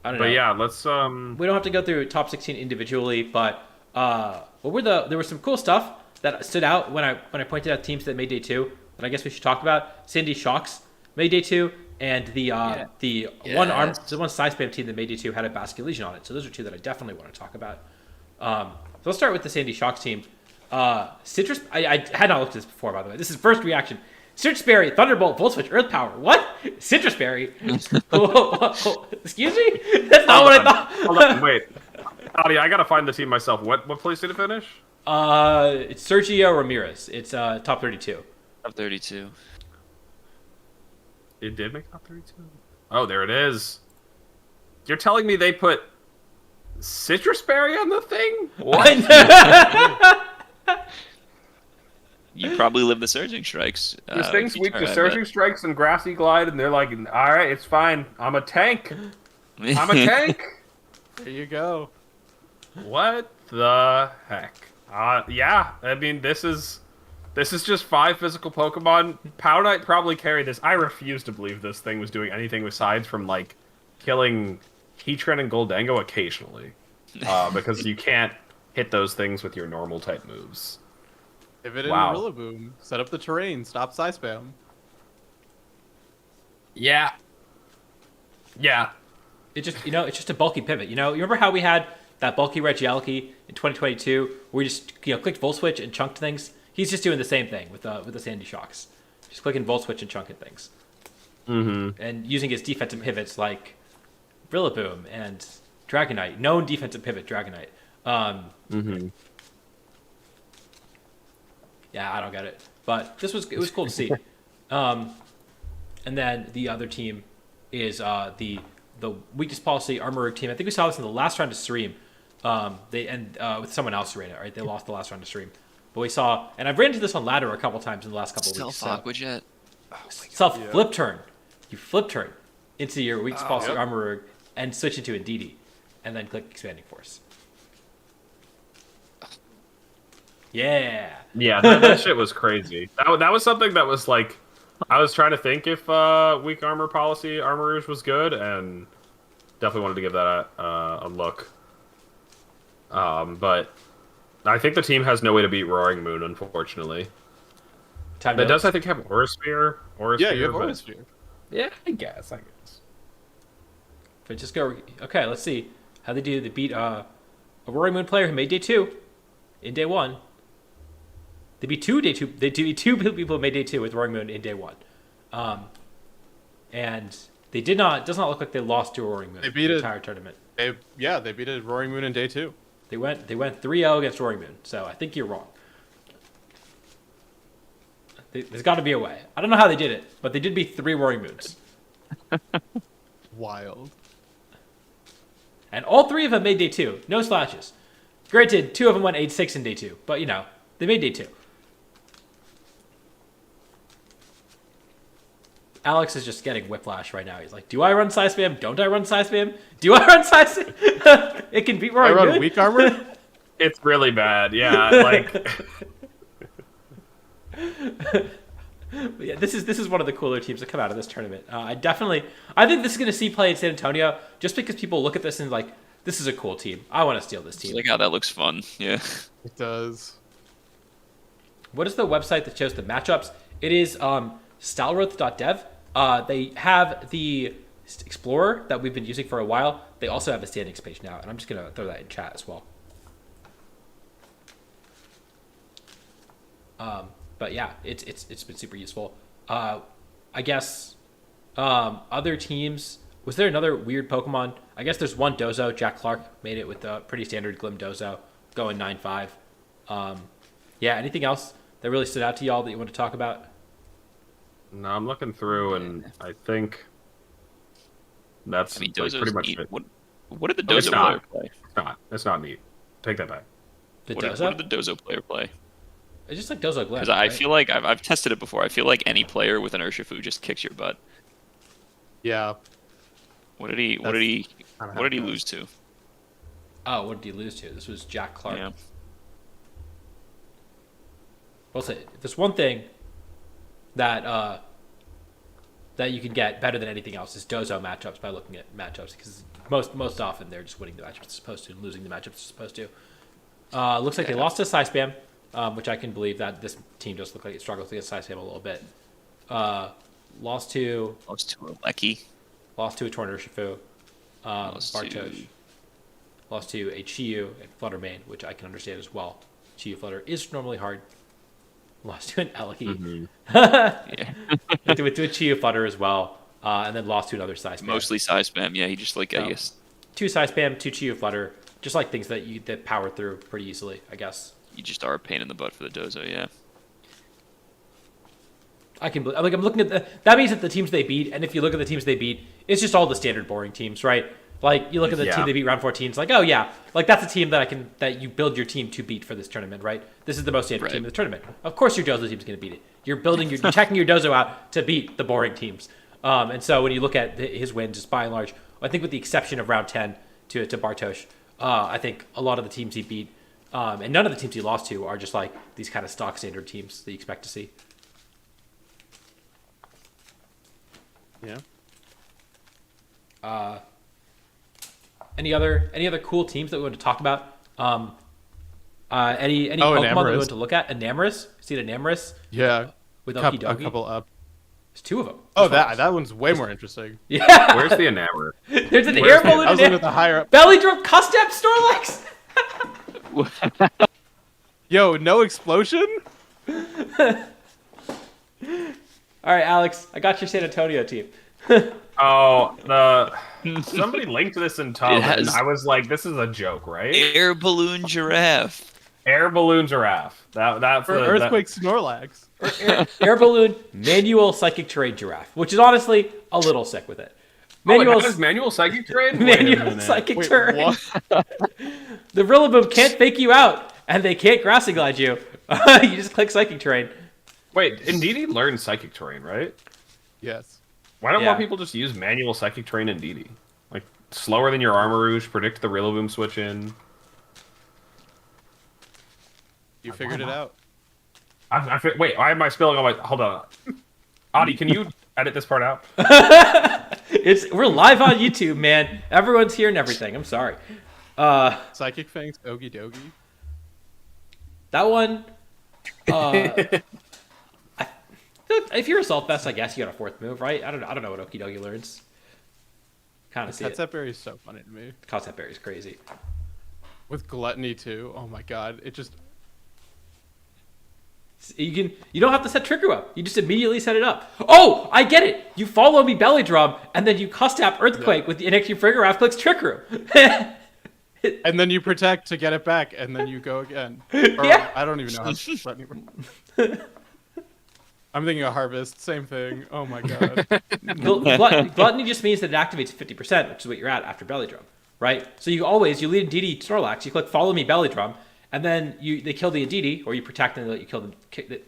I don't know. But yeah, let's We don't have to go through top 16 individually, but there was some cool stuff that stood out when I pointed out teams that made day 2 that I guess we should talk about. Sandy Shocks made day 2, and the one Side Spam team that made day 2 had a Basket Legion on it. So those are two that I definitely want to talk about. So let's start with the Sandy Shocks team. Citrus. I had not looked at this before, by the way. This is first reaction. Citrus Berry, Thunderbolt, Volt Switch, Earth Power. What? Citrus Berry? Excuse me? That's not what I thought. Hold on, wait. Audi, I gotta find the team myself. What place did it finish? It's Sergio Ramirez. It's top 32. Top 32. It did make top 32? Oh, there it is. You're telling me they put Citrus Berry on the thing? What? You probably live the Surging Strikes. This thing's weak to Surging Strikes and Grassy Glide, and they're like, alright, it's fine. I'm a tank. I'm a tank. There you go. What the heck? Yeah, I mean, this is just 5 physical Pokemon. Powdite probably carried this. I refuse to believe this thing was doing anything besides from, like, killing Heatran and Goldango occasionally. Because you can't hit those things with your normal type moves. If it in Rillaboom, set up the terrain, stop Side Spam. Yeah. It's just a bulky pivot. You remember how we had that bulky Regieleki in 2022 where we just clicked Volt Switch and chunked things? He's just doing the same thing with the Sandy Shocks. Just clicking Volt Switch and chunking things. Mm-hmm. And using his defensive pivots like Rillaboom and Dragonite. Known defensive pivot, Dragonite. Mm-hmm. Yeah, I don't get it. But it was cool to see. And then the other team is the weakest policy Armor team. I think we saw this in the last round of stream. With someone else who ran it, right? They lost the last round of stream. But we saw, and I've ran into this on ladder a couple times in the last couple of weeks. Aqua Jet. Flip turn. You flip turn into your weakest policy Armor and switch into Indeedee. And then click Expanding Force. Yeah. Yeah, that shit was crazy. That was something that was like, I was trying to think if weak armor policy Armor Rouge was good, and definitely wanted to give that a look. But I think the team has no way to beat Roaring Moon, unfortunately. It does, I think, have Aura Sphere. Yeah, you have Aura Sphere. Yeah, I guess. But just go. Okay, let's see how they do. They beat a Roaring Moon player who made day 2 in day 1. They beat day 2. They beat 2 people who made day 2 with Roaring Moon in day 1. And they did not. It does not look like they lost to a Roaring Moon. They beat the entire tournament. They beat a Roaring Moon in day 2. They went 3-0 against Roaring Moon. So I think you're wrong. There's got to be a way. I don't know how they did it, but they did beat 3 Roaring Moons. Wild. And all 3 of them made day 2. No splashes. Granted, 2 of them went 8-6 in day 2, but they made day 2. Alex is just getting whiplash right now. He's like, do I run Side Spam? Don't I run Side Spam? Do I run Side Spam? It can beat Roaring Moon. I run weak armor? It's really bad, yeah. Like, But yeah, this is one of the cooler teams that come out of this tournament. I think this is going to see play in San Antonio just because people look at this and like, this is a cool team. I want to steal this team. Like, that looks fun. Yeah. It does. What is the website that shows the matchups? It is Stalroth.dev. They have the Explorer that we've been using for a while. They also have a standings page now, and I'm just going to throw that in chat as well. But yeah, it's been super useful. I guess other teams. Was there another weird Pokemon? I guess there's one Dozo. Jack Clark made it with a pretty standard Glim Dozo, going 9-5. Yeah, anything else that really stood out to y'all that you want to talk about? No, I'm looking through, and I think that's like Dozo's pretty much neat. it. What did the It's Dozo not. player play? It's not neat. Take that back. The What Dozo? did the Dozo player play? It's just like Dozo Glim. Because I right? feel like I've tested it before. I feel like any player with an Urshifu just kicks your butt. Yeah. What did he lose to? Oh, what did he lose to? This was Jack Clark. Yeah. Well, say there's one thing that that you can get better than anything else is Dozo matchups by looking at matchups because most often they're just winning the matchups they're supposed to and losing the matchups they're supposed to. Looks like they lost to Psy Spam, which I can believe that this team does look like it struggles against Psy Spam a little bit. Lost to a Lecky. Lost to a Torn Urshifu. Lost Bartosz. Lost to a Chiyu and Flutter Mane, which I can understand as well. Chiyu Flutter is normally hard. Lost to an Eliki. Yeah. to a Chiyu Flutter as well. And then lost to another Psy Spam. Mostly Psy Spam. Yeah, he just I guess. 2 Psy Spam, 2 Chiyu Flutter. Just like things that power through pretty easily, I guess. You just are a pain in the butt for the Dozo, yeah. I'm looking at that means that the teams they beat, and if you look at the teams they beat, it's just all the standard boring teams, right? Like you look at the team they beat round 14, it's like, oh yeah, like that's a team that you build your team to beat for this tournament, right? This is the most standard team in the tournament. Of course your Dozo team's going to beat it. You're checking your Dozo out to beat the boring teams. And so when you look at his wins, just by and large, I think with the exception of round 10 to Bartosz, I think a lot of the teams he beat, and none of the teams he lost to are just like these kind of stock standard teams that you expect to see. Yeah. Any other cool teams that we want to talk about? Any Pokemon that we want to look at? Enamorous? See it Enamorous? Yeah. With a couple up. There's 2 of them. Oh, that one's way more interesting. Yeah. Where's the Enamor? There's an air balloon. I was looking at the higher up. Belly drum Custap Snorlax. Yo, no explosion? All right, Alex, I got your San Antonio team. Somebody linked this in Tum, and I was like, "This is a joke, right?" Air balloon giraffe. Air balloon giraffe. That's For Earthquake Snorlax. Air balloon manual psychic terrain giraffe, which is honestly a little sick with it. Manual psychic terrain. Manual psychic Wait, terrain. what? The Rillaboom can't fake you out, and they can't grassy glide you. You just click psychic terrain. Wait, Indeedee learned psychic terrain, right? Yes. Why don't more people just use manual psychic terrain in Indeedee? Like slower than your Armarouge, predict the Rillaboom switch in. You figured it out. Wait, why am I spilling all my? Hold on, Adi, can you edit this part out? We're live on YouTube, man. Everyone's hearing everything. I'm sorry. Psychic Fangs, Okie dokie. That one. If you're a Assault Vest, I guess you got a 4th move, right? I don't know what Okidogi learns. Kind of see it. That berry is so funny to me. Concept Berry is crazy. With Gluttony too. Oh my god, it just. You don't have to set Trickery up. You just immediately set it up. Oh, I get it. You follow me Belly Drum, and then you Custap Earthquake with the next you Frigger Raft clicks Trickery. And then you protect to get it back, and then you go again. Or, Yeah. I don't even know how Gluttony works. I'm thinking of Harvest, same thing. Oh my god. Gluttony just means that it activates 50%, which is what you're at after Belly Drum, right? So you lead DD Snorlax, you click Follow Me Belly Drum, and then they kill the Indeedee, or you protect and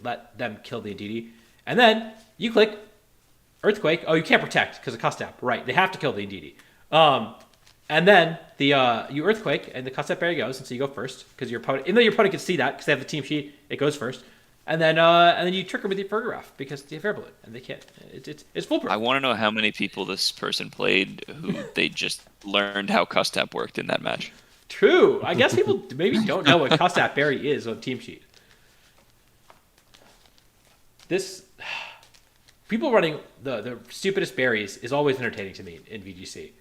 let them kill the Indeedee, and then you click Earthquake. Oh, you can't protect because of Custap, right? They have to kill the Indeedee. And then you Earthquake, and the Custap Berry goes, and so you go first because your opponent, even though your opponent can see that because they have the team sheet, it goes first. and then you trick them with your Fergraph because they have air balloon, and they can't. It's foolproof. I want to know how many people this person played who they just learned how Custap worked in that match. True. I guess people maybe don't know what Custap Berry is on Team Sheet. This people running the stupidest berries is always entertaining to me in VGC.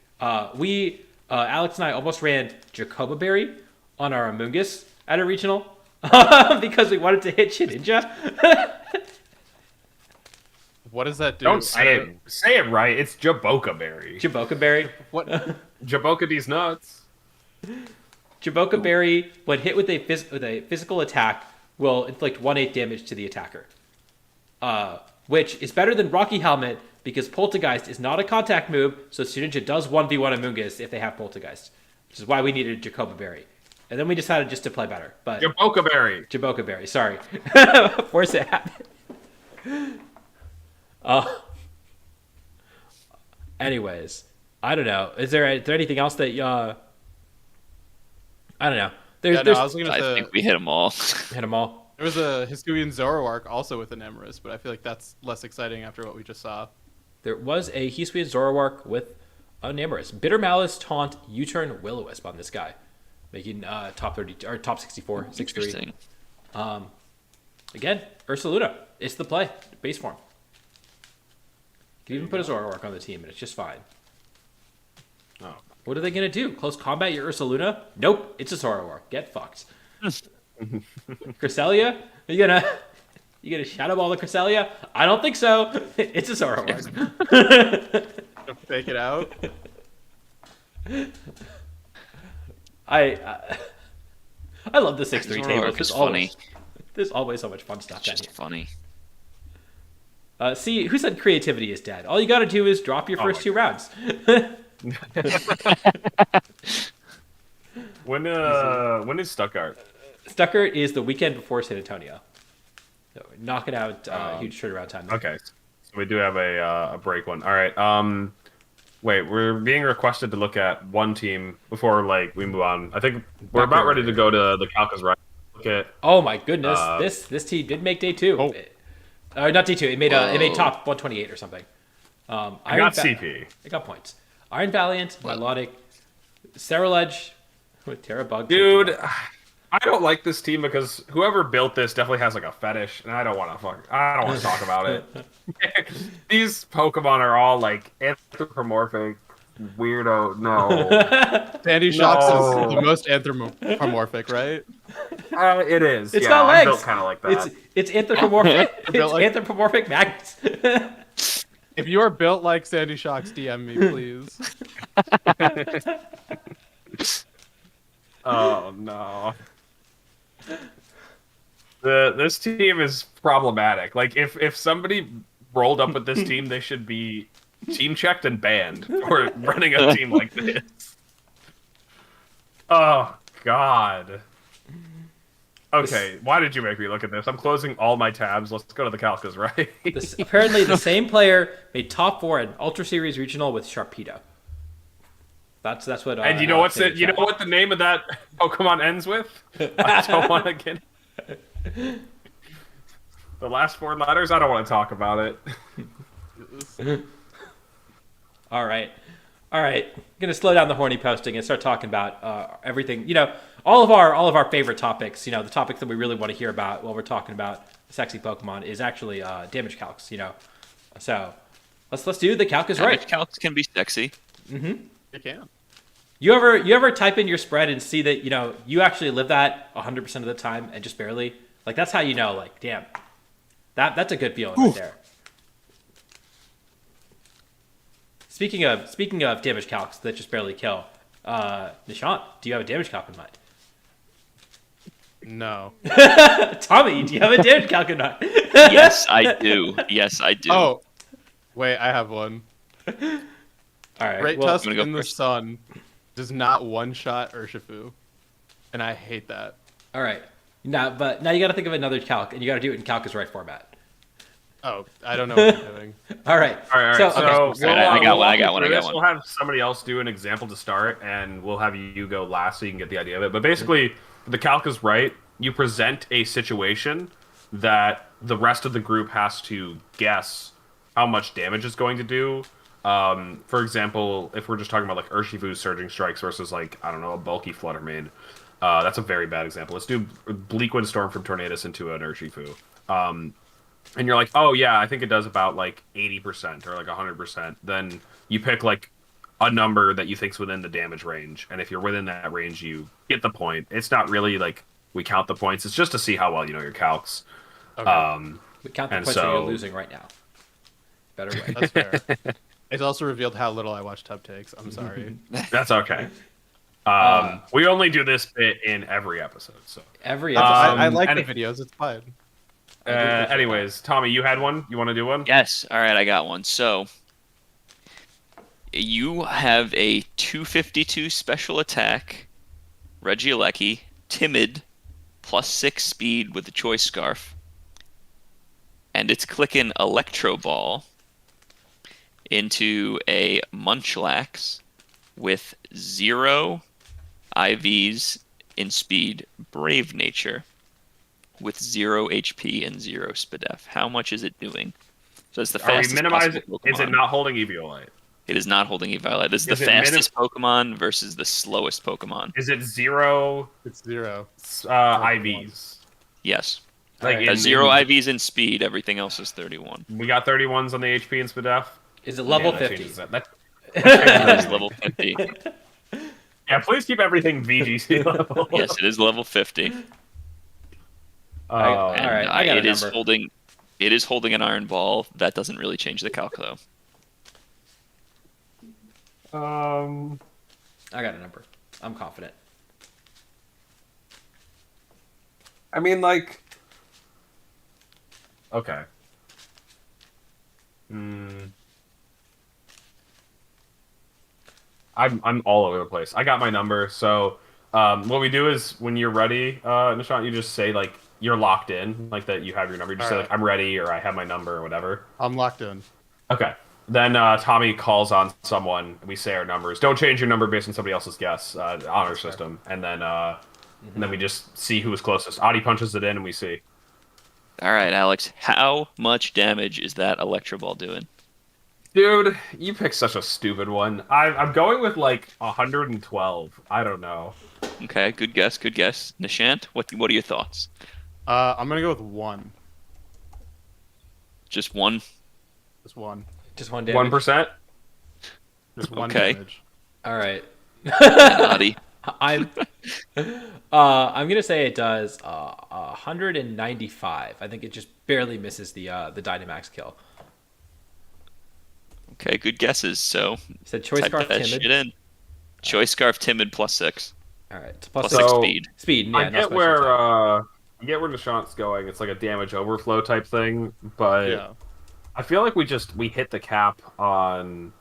Alex and I almost ran Jacoba Berry on our Amoongus at a regional because we wanted to hit Shedinja. What does that do? Don't say it. Say it right. It's Jaboka Berry. Jaboka Berry. What? Jaboka these nuts. Jaboka Berry, when hit with a physical attack, will inflict 1/8 damage to the attacker. Which is better than Rocky Helmet because Poltergeist is not a contact move, so Shedinja does 1v1 Amoongus if they have Poltergeist, which is why we needed Jacoba Berry. And then we decided just to play better. But Jaboka Berry. Jaboka Berry, sorry. Force it happen. Anyways, I don't know. Is there anything else that I don't know. I think we hit them all. Hit them all. There was a Hiskuian Zoroark also with an Emrys, but I feel like that's less exciting after what we just saw. There was a Hisui Zoroark with an Emrys. Bitter Malice, Taunt, U-Turn, Will-O-Wisp on this guy, making top 30 or top 64, 6'3". Again, Ursaluna. It's the play. Base form. You can even put a Zoroark on the team, and it's just fine. Oh. What are they gonna do? Close combat your Ursaluna? Nope, it's a Zoroark. Get fucked. Cresselia? You gonna shadow ball the Cresselia? I don't think so. It's a Zoroark. Fake it out. I love the 6-3 table. It's funny. There's always so much fun stuff It's down just here. funny. See, who said creativity is dead? All you gotta do is drop your first 2 rounds. When is Stuttgart? Stuttgart is the weekend before San Antonio. So we're knocking out huge turnaround time. Okay, so we do have a break one. All right. Wait, we're being requested to look at one team before we move on. I think we're about ready to go to the Calcas, right? Look at. Oh my goodness, this team did make day 2. Oh. Not day 2. It made top 128 or something. I got CP. I got points. Iron Valiant, Milotic, Ceruledge with Terra Bug. Dude, I don't like this team because whoever built this definitely has a fetish, and I don't want to talk about it. These Pokemon are all anthropomorphic, weirdo. No, Sandy Shocks is the most anthropomorphic, right? It is. It's got legs. I'm built kind of like that. It's anthropomorphic. It's anthropomorphic magnets. If you are built like Sandy Shocks, DM me, please. Oh no. This team is problematic. If somebody rolled up with this team, they should be team checked and banned for running a team like this. Oh God. Okay, why did you make me look at this? I'm closing all my tabs. Let's go to the Calcas, right? Apparently, the same player made top 4 at Ultra Series Regional with Sharpedo. That's what. And you know what the name of that Pokemon ends with? I don't want to get it. The last 4 letters. I don't want to talk about it. All right. I'm gonna slow down the horny posting and start talking about everything. All of our favorite topics. The topics that we really want to hear about while we're talking about sexy Pokemon is actually damage calcs. So let's do the calc is right. Damage calcs can be sexy. Mm-hmm. You can. You ever type in your spread and see that you actually live that 100% of the time and just barely? That's how you know. Damn, that's a good feeling right there. Speaking of damage calcs that just barely kill, Nishant, do you have a damage calc in mind? No. Tommy, do you have a damage calc in mind? Yes, I do. Oh, wait, I have one. All right. Great Well, Tusk in the Sun does not one-shot Urshifu, and I hate that. all right. Now you got to think of another calc, and you got to do it in calc is right format. Oh, I don't know what I'm doing. All right. All right. So, So I got one. We'll have somebody else do an example to start, and we'll have you go last so you can get the idea of it. But basically, the calc is right. You present a situation that the rest of the group has to guess how much damage it's going to do. For example, if we're just talking about like Urshifu's Surging Strikes versus like, I don't know, a bulky Fluttermane, that's a very bad example. Let's do Bleak Windstorm from Tornadus into an Urshifu. And you're like, oh yeah, I think it does about like 80% or like 100%. Then you pick like a number that you think's within the damage range, and if you're within that range, you get the point. It's not really like we count the points; it's just to see how well you know your calcs. Okay. We count the And points that so- you're losing right now. Better way. That's fair. It's also revealed how little I watch Tub Takes. I'm sorry. That's okay. We only do this bit in every episode, so. Every That's- episode. I like any- the videos. It's fine. Anyways, Tommy, you had one. You want to do one? Yes. All right, I got one. So you have a 252 special attack, Regieleki, timid, +6 speed with the choice scarf, and it's clicking Electro Ball into a Munchlax with 0 IVs in speed, Brave Nature, with 0 HP and 0 SPDEF. How much is it doing? So it's the Are we fastest minimizing? possible Is it Pokemon. not holding Eviolite? It is not holding Eviolite. This is Is the it fastest Pokemon versus the slowest Pokemon. Is it 0 It's 0. IVs? Yes. Like Alright. Has 0 IVs in speed. Everything else is 31. We got 31s on the HP and SPDEF. Is it level Yeah, that 50? changes that. That- It is level 50. Yeah, please keep everything VGC level. Yes, it is level 50. And All right, I got a it is number. holding. It is holding an Iron Ball. That doesn't really change the calc though. I got a number. I'm confident. I mean, like, okay. I'm all over the place. I got my number. So, what we do is when you're ready, Nishant, you just say like you're locked in, like that you have your number. You just say Alright. like I'm ready or I have my number or whatever. I'm locked in. Okay. Then Tommy calls on someone. And we say our numbers. Don't change your number based on somebody else's guess. Honor system, and then we just see who is closest. Adi punches it in, and we see. All right, Alex. How much damage is that Electro Ball doing? Dude, you picked such a stupid one. I'm going with like 112. I don't know. Okay, good guess. Good guess. Nishant, what are your thoughts? I'm gonna go with 1. Just one. Just 1. Just one damage. 1%. Just 1 Okay. damage. All right. Adi. I'm gonna say it does 195. I think it just barely misses the Dynamax kill. Okay, good guesses. So You said choice type scarf that timid. shit in. Choice Scarf timid +6. All right, it's plus Plus 6 So- speed. speed. Yeah, I no get special where attack. I get where Nishant's going. It's like a damage overflow type thing, but Yeah. I feel like we hit the cap on.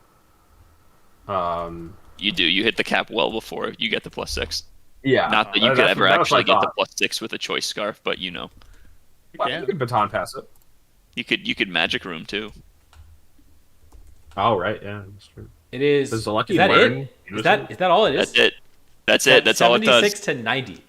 You do. You hit the cap well before you get the +6. Yeah. Not that you could that's- ever that was actually my get the thought. +6 with a Choice Scarf, but you know, Well, can. you could baton pass it. you could Magic Room too. Oh right, yeah, that's true. It is. Does the lucky is that learn it? Is that all it is? That's it. That's it. That's all it does. 76 to 90.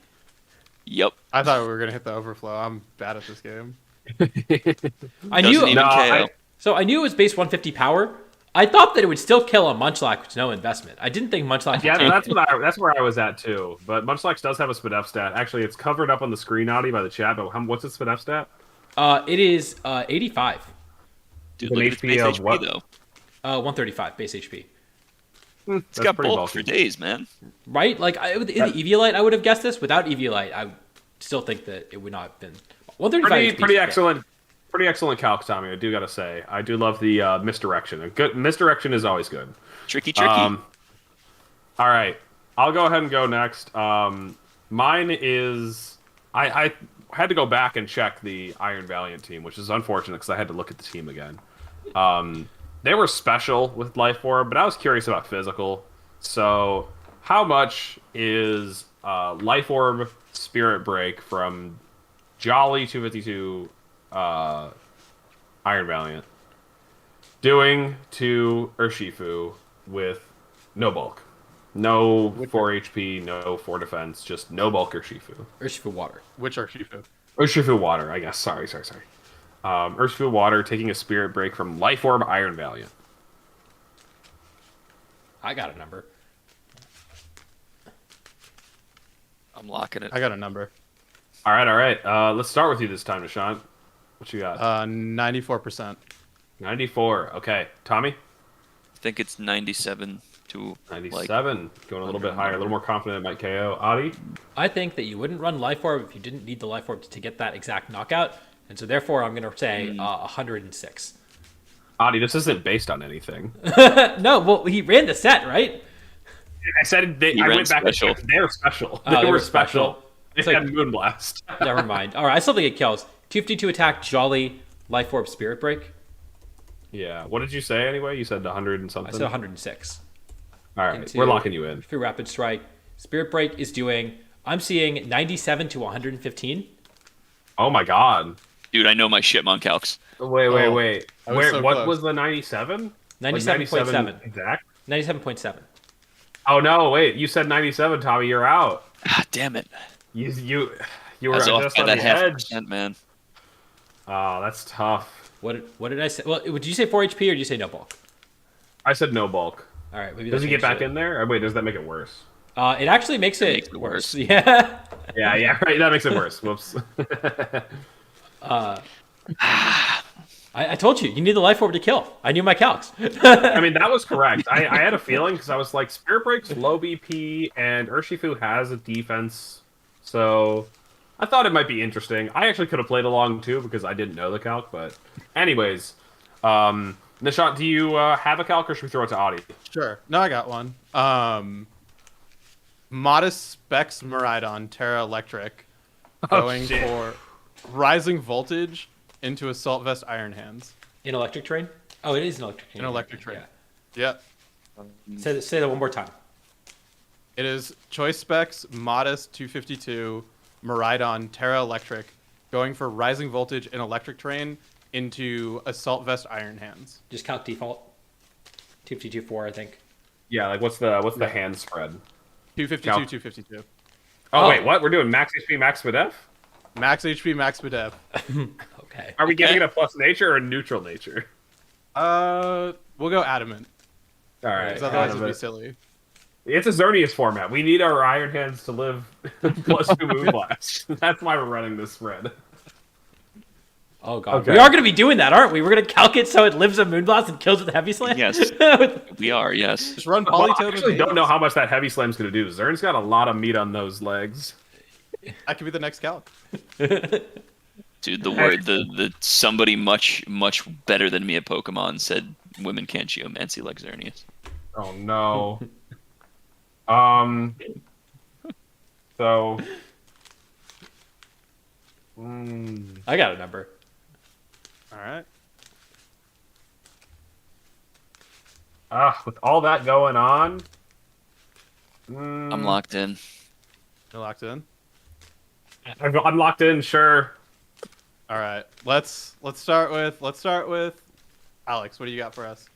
Yep. I thought we were gonna hit the overflow. I'm bad at this game. I Doesn't knew. even No, KO. So I knew it was base 150 power. I thought that it would still kill a Munchlax with no investment. I didn't think Munchlax. Yeah, would that's where I was at too. But Munchlax does have a SPDEF stat. Actually, it's covered up on the screen, Audi, by the chat. But what's its SPDEF stat? It is 85. Dude, An look at its HP base of HP what? though. 135 base HP. It's got bulk for days, man. Right? Like in the Eviolite, I would have guessed this. Without Eviolite, I still think that it would not have been 135. Pretty HP, excellent. Pretty excellent calc, Tommy. I do gotta say, I do love the misdirection. A good misdirection is always good. Tricky. All right, I'll go ahead and go next. Mine is I had to go back and check the Iron Valiant team, which is unfortunate because I had to look at the team again. They were special with Life Orb, but I was curious about physical. So, how much is Life Orb Spirit Break from Jolly 252 Iron Valiant doing to Urshifu with no bulk? No 4 HP, no 4 defense, just no bulk Urshifu. Urshifu water. Which Urshifu? Urshifu Water, I guess. Sorry. Urshifu Water taking a spirit break from Life Orb Iron Valiant. I got a number. I'm locking it. I got a number. All right. Let's start with you this time, Nishant. What you got? 94%. 94. Okay. Tommy? I think it's 97 to 97. Going a little bit higher, a little more confident it might KO. Adi? I think that you wouldn't run Life Orb if you didn't need the Life Orb to get that exact knockout. And so therefore, I'm going to say 106. Adi, this isn't based on anything. No, well, he ran the set, right? I said I ran went back special. and they're special. Oh, They were special. It's They like- had Moonblast. Never mind. All right, I still think it kills. 252 attack, Jolly, Life Orb, Spirit Break. Yeah. What did you say anyway? You said 100 and I something? said 106. All right. into- We're locking you in. Through Rapid Strike. Spirit Break is doing, I'm seeing 97 to 115. Oh my god. Dude, I know my shitmon calcs. Wait. I was so What close. was the 97? 97.7. Exact? 97.7. Oh no, wait. You said 97, Tommy. You're out. Ah, damn it. You I were was off just by on that the half edge. percent, man. Oh, that's tough. What did I say? Well, did you say 4 HP or did you say no bulk? I said no bulk. All right, maybe Does that he get back changed it. in there? Or wait, does that make it worse? It actually makes it, makes it worse. Yeah. Yeah, right. That makes it worse. Whoops. I told you need the Life Orb to kill. I knew my calcs. I mean, that was correct. I had a feeling because I was like, Spirit Break's low BP and Urshifu has a defense. So I thought it might be interesting. I actually could have played along too because I didn't know the calc. But anyways, Nishant, do you have a calc or should we throw it to Audi? Sure. No, I got one. Modest Specs Maridon Terra Electric going shit. for Rising Voltage into Assault Vest Iron Hands. In Electric Train? Oh, it is an Electric Train. In Electric Train. Yeah. Yep. Say that one more time. It is Choice Specs Modest 252 Maridon Terra Electric going for Rising Voltage in Electric Train into Assault Vest Iron Hands. Just count default. 252.4, I think. Yeah, like what's the hand spread? 252, Calc. 252. Oh, Oh. wait, what? We're doing max HP, max Spadef? Max HP, Max Bedev. Okay. Are we giving it a plus nature or a neutral nature? We'll go Adamant. All right. Because otherwise it'd be Adamant. silly. It's a Xerneas format. We need our Iron Hands to live plus 2 Moonblast. That's why we're running this spread. Oh, God. Okay. We are going to be doing that, aren't we? We're going to calc it so it lives a Moonblast and kills with a Heavy Slam? Yes. We are, yes. Just run Well, I Polytoad. actually don't know how much that Heavy Slam's going to do. Zern's got a lot of meat on those legs. That could be the next calc. Dude, the word, the somebody much better than me at Pokemon said women can't geomancy like Xerneas. Oh, no. So... I got a number. All right. with all that going on... I'm locked in. You're locked in. I'm locked in, sure. All right. Let's start with Alex. What do you got for us?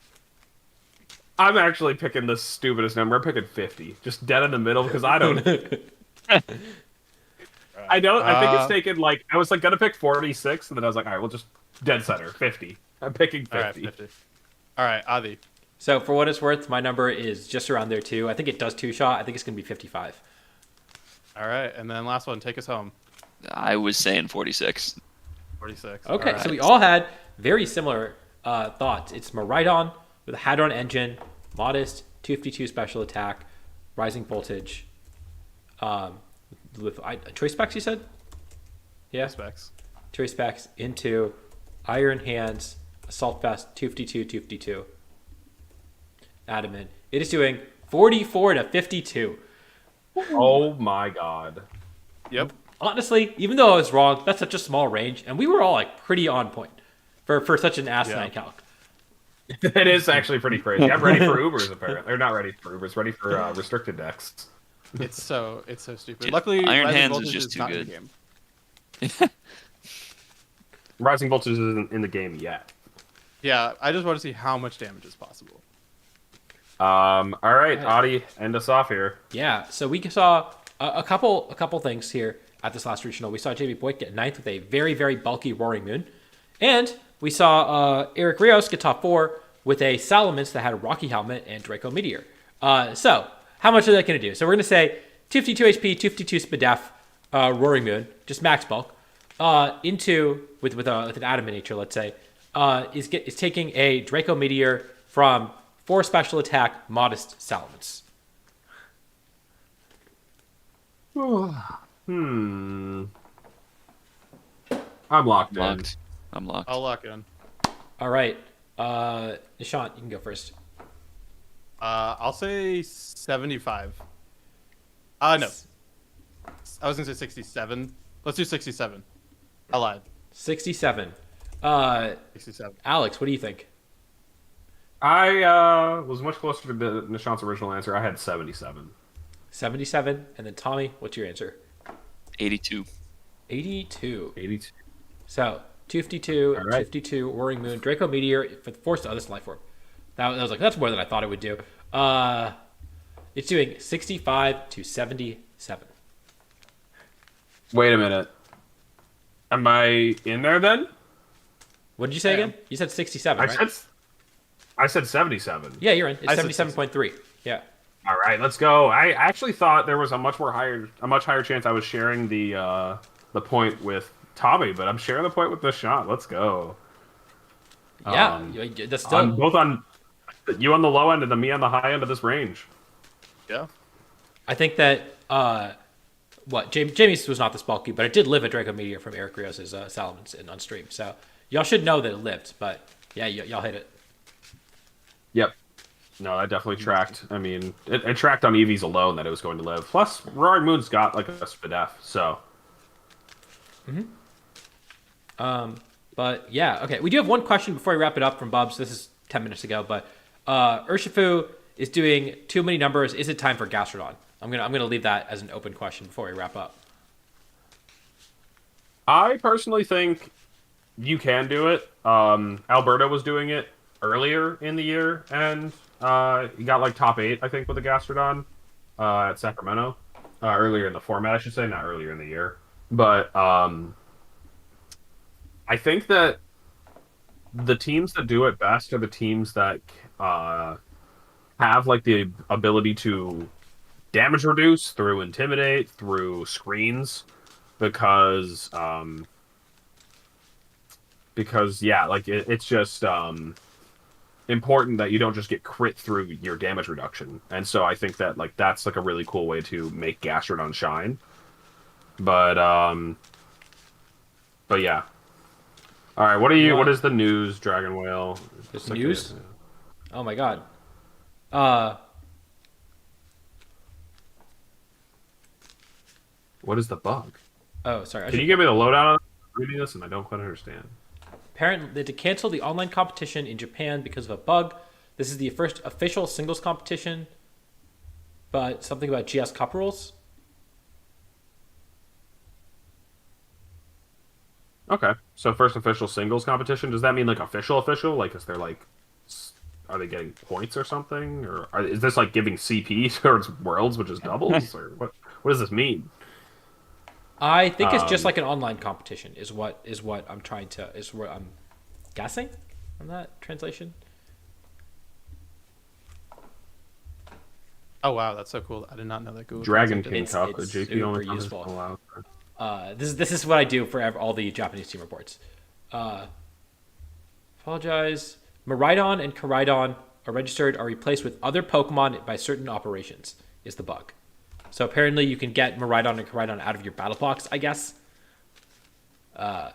I'm actually picking the stupidest number. I'm picking 50. Just dead in the middle because I don't... I think it's taken, like... I was, like, going to pick 46, and then I was like, all right, we'll just dead center, 50. I'm picking 50. All right, 50. All right, Adi. So for what it's worth, my number is just around there, too. I think it does 2-shot. I think it's going to be 55. All right, and then last one. Take us home. I was saying 46. 46. Okay, All right. so we all had very similar thoughts. It's Maridon with a Hadron engine, modest, 252 special attack, rising voltage. With choice specs, you said? Yeah. Specs. Choice specs into Iron Hands, Assault Vest, 252, 252. Adamant. It is doing 44 to 52. Oh my god. Yep. Honestly, even though I was wrong, that's such a small range, and we were all like pretty on point for such an asinine calc. It is actually pretty crazy. I'm ready for Ubers, apparently. They're not ready for Ubers, ready for restricted decks. It's so stupid. Dude, Luckily, Iron Rising Hands is Voltage just too not in good. the game. Rising Voltage isn't in the game yet. Yeah, I just want to see how much damage is possible. All right, Adi, end us off here. Yeah, so we saw a couple things here. at this last regional. We saw JB Boyd get 9th with a very, very bulky Roaring Moon. And we saw Eric Rios get top 4 with a Salamence that had a Rocky Helmet and Draco Meteor. So, how much are they going to do? So we're going to say 252 HP, 252 speed def, Roaring Moon, just max bulk, with an Adamant nature, let's say, is taking a Draco Meteor from 4 special attack, modest Salamence. I'm locked in. I'm locked. I'll lock in. All right. Nishant, you can go first. I'll say 75. No. I was going to say 67. Let's do 67. I lied. 67. 67. Alex, what do you think? I was much closer to Nishant's original answer. I had 77. 77. And then Tommy, what's your answer? 82. 82. 82. So 252, All right. 52, Roaring Moon, Draco Meteor for the force. Oh, this is life orb. That was like, that's more than I thought it would do. It's doing 65 to 77. Wait a minute. Am I in there then? What did you say again? You said 67, right? I said 77. Yeah, you're in. It's I said 77.3. Yeah. All right, let's go. I actually thought there was a much higher chance I was sharing the point with Tommy, but I'm sharing the point with Nishant. Let's go. Yeah, that's still... on you on the low end and then me on the high end of this range. Yeah. I think that Jamie's was not this bulky, but it did live a Draco Meteor from Eric Rios' Salamence on stream. So y'all should know that it lived, but yeah, y'all hit it. Yep. No, that definitely tracked. I mean, it tracked on EVs alone that it was going to live. Plus, Roaring Moon's got like a SPDF, so. But yeah, okay. We do have one question before we wrap it up from Bubs. This is 10 minutes ago, but Urshifu is doing too many numbers. Is it time for Gastrodon? I'm gonna leave that as an open question before we wrap up. I personally think you can do it. Alberto was doing it earlier in the year, and he got like top 8, I think, with the Gastrodon at Sacramento. Earlier in the format, I should say, not earlier in the year. But I think that the teams that do it best are the teams that have like the ability to damage reduce through Intimidate, through screens, because yeah, like it's just important that you don't just get crit through your damage reduction. And so I think that like that's like a really cool way to make Gastrodon shine. But yeah. All right, what is the news, Dragon Whale? Just news? Oh my god. What is the bug? Oh, sorry. Can you give me the lowdown on reading this? And I don't quite understand. Apparently, they had to cancel the online competition in Japan because of a bug. This is the first official singles competition, but something about GS Cup rules. Okay, so first official singles competition. Does that mean like official? Like, is there like, are they getting points or something, or is this like giving CP towards Worlds, which is doubles, or what does this mean? I think it's just like an online competition. Is what I'm guessing on that translation. Oh wow, that's so cool! I did not know that Google. Dragon Translate King Cup. The it's JP only super useful. allowed. This is what I do for all the Japanese team reports. Apologize. Miraidon and Koraidon are replaced with other Pokemon by certain operations, is the bug. So apparently you can get Miraidon and Koraidon out of your battle box, I guess. What?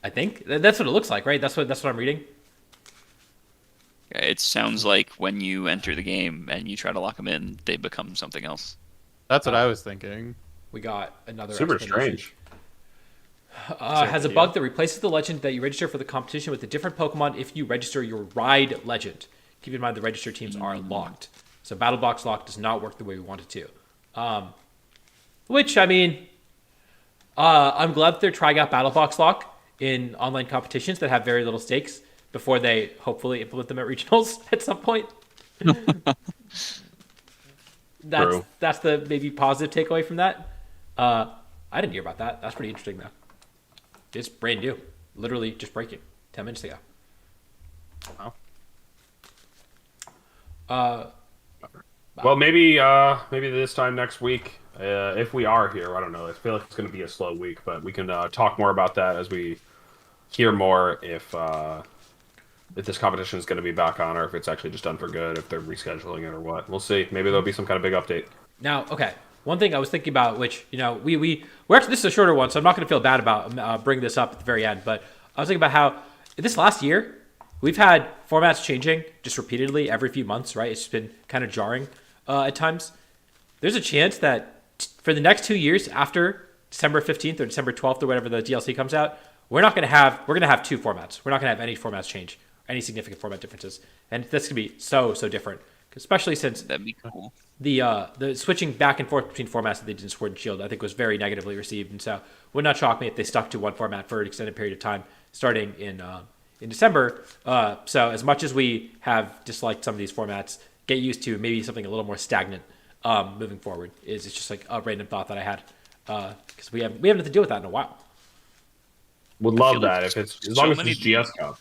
I think that's what it looks like, right? That's what I'm reading. It sounds like when you enter the game and you try to lock them in, they become something else. That's what I was thinking. We got another Super explanation. strange. Has a bug that replaces the legend that you register for the competition with a different Pokemon if you register your Ride legend. Keep in mind the registered teams are locked. So Battle Box Lock does not work the way we want it to. Which, I mean, I'm glad that they're trying out Battle Box Lock in online competitions that have very little stakes before they hopefully implement them at regionals at some point. That's the maybe positive takeaway from that. I didn't hear about that. That's pretty interesting, though. It's brand new. Literally just breaking 10 minutes ago. Wow. Well, maybe this time next week, if we are here, I don't know. I feel like it's going to be a slow week, but we can talk more about that as we hear more if this competition is going to be back on or if it's actually just done for good, if they're rescheduling it or what. We'll see. Maybe there'll be some kind of big update. Now, okay. One thing I was thinking about, which, we're actually, this is a shorter one, so I'm not going to feel bad about bringing this up at the very end, but I was thinking about how this last year, we've had formats changing just repeatedly every few months, right? It's been kind of jarring at times. There's a chance that for the next 2 years after December 15th or December 12th or whatever the DLC comes out, we're going to have 2 formats. We're not going to have any formats change, any significant format differences. And this could be so different, especially since That'd be cool. The switching back and forth between formats that they did in Sword and Shield, I think, was very negatively received, and so would not shock me if they stuck to one format for an extended period of time, starting in December. So as much as we have disliked some of these formats, get used to maybe something a little more stagnant moving forward. It's just like a random thought that I had because we haven't had to deal with that in a while. Would love that if it's as long as it's GS Cup.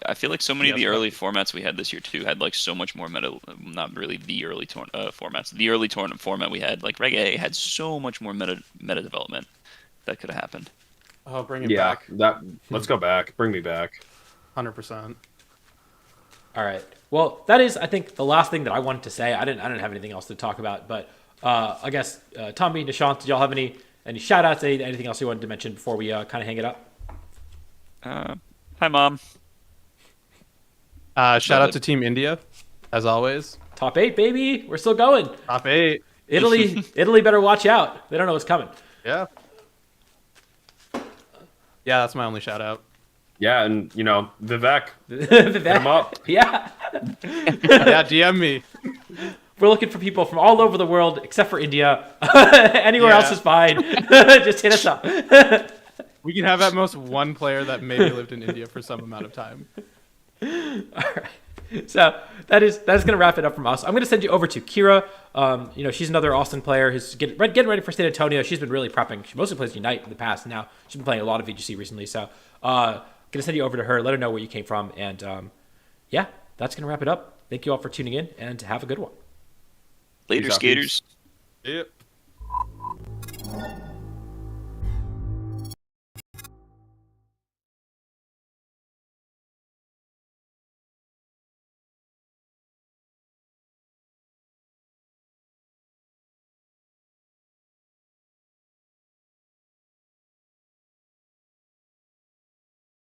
I feel like so many of the early formats we had this year too had like so much more meta. Not really the early formats. The early tournament format we had, like Reg A, had so much more meta development that could have happened. Oh, bring it back. Let's go back. Bring me back. 100%. All right. Well, that is, I think, the last thing that I wanted to say. I didn't have anything else to talk about, but I guess Tommy, Nishant, did y'all have any shout outs, anything else you wanted to mention before we kind of hang it up? Hi, Mom. Shout out to Team India, as always. Top 8, baby. We're still going. Top 8. Italy better watch out. They don't know what's coming. Yeah. Yeah, that's my only shout out. Yeah, and Vivek, Vivek. hit him up. Yeah. Yeah, DM me. We're looking for people from all over the world except for India. Anywhere else is fine. Just hit us up. We can have at most one player that maybe lived in India for some amount of time. All right. So that is going to wrap it up from us. I'm going to send you over to Kira. She's another Austin player who's getting ready for San Antonio. She's been really prepping. She mostly plays Unite in the past. And now she's been playing a lot of VGC recently. So going to send you over to her. Let her know where you came from. And yeah, that's going to wrap it up. Thank you all for tuning in and have a good one. Later, skaters. Yep.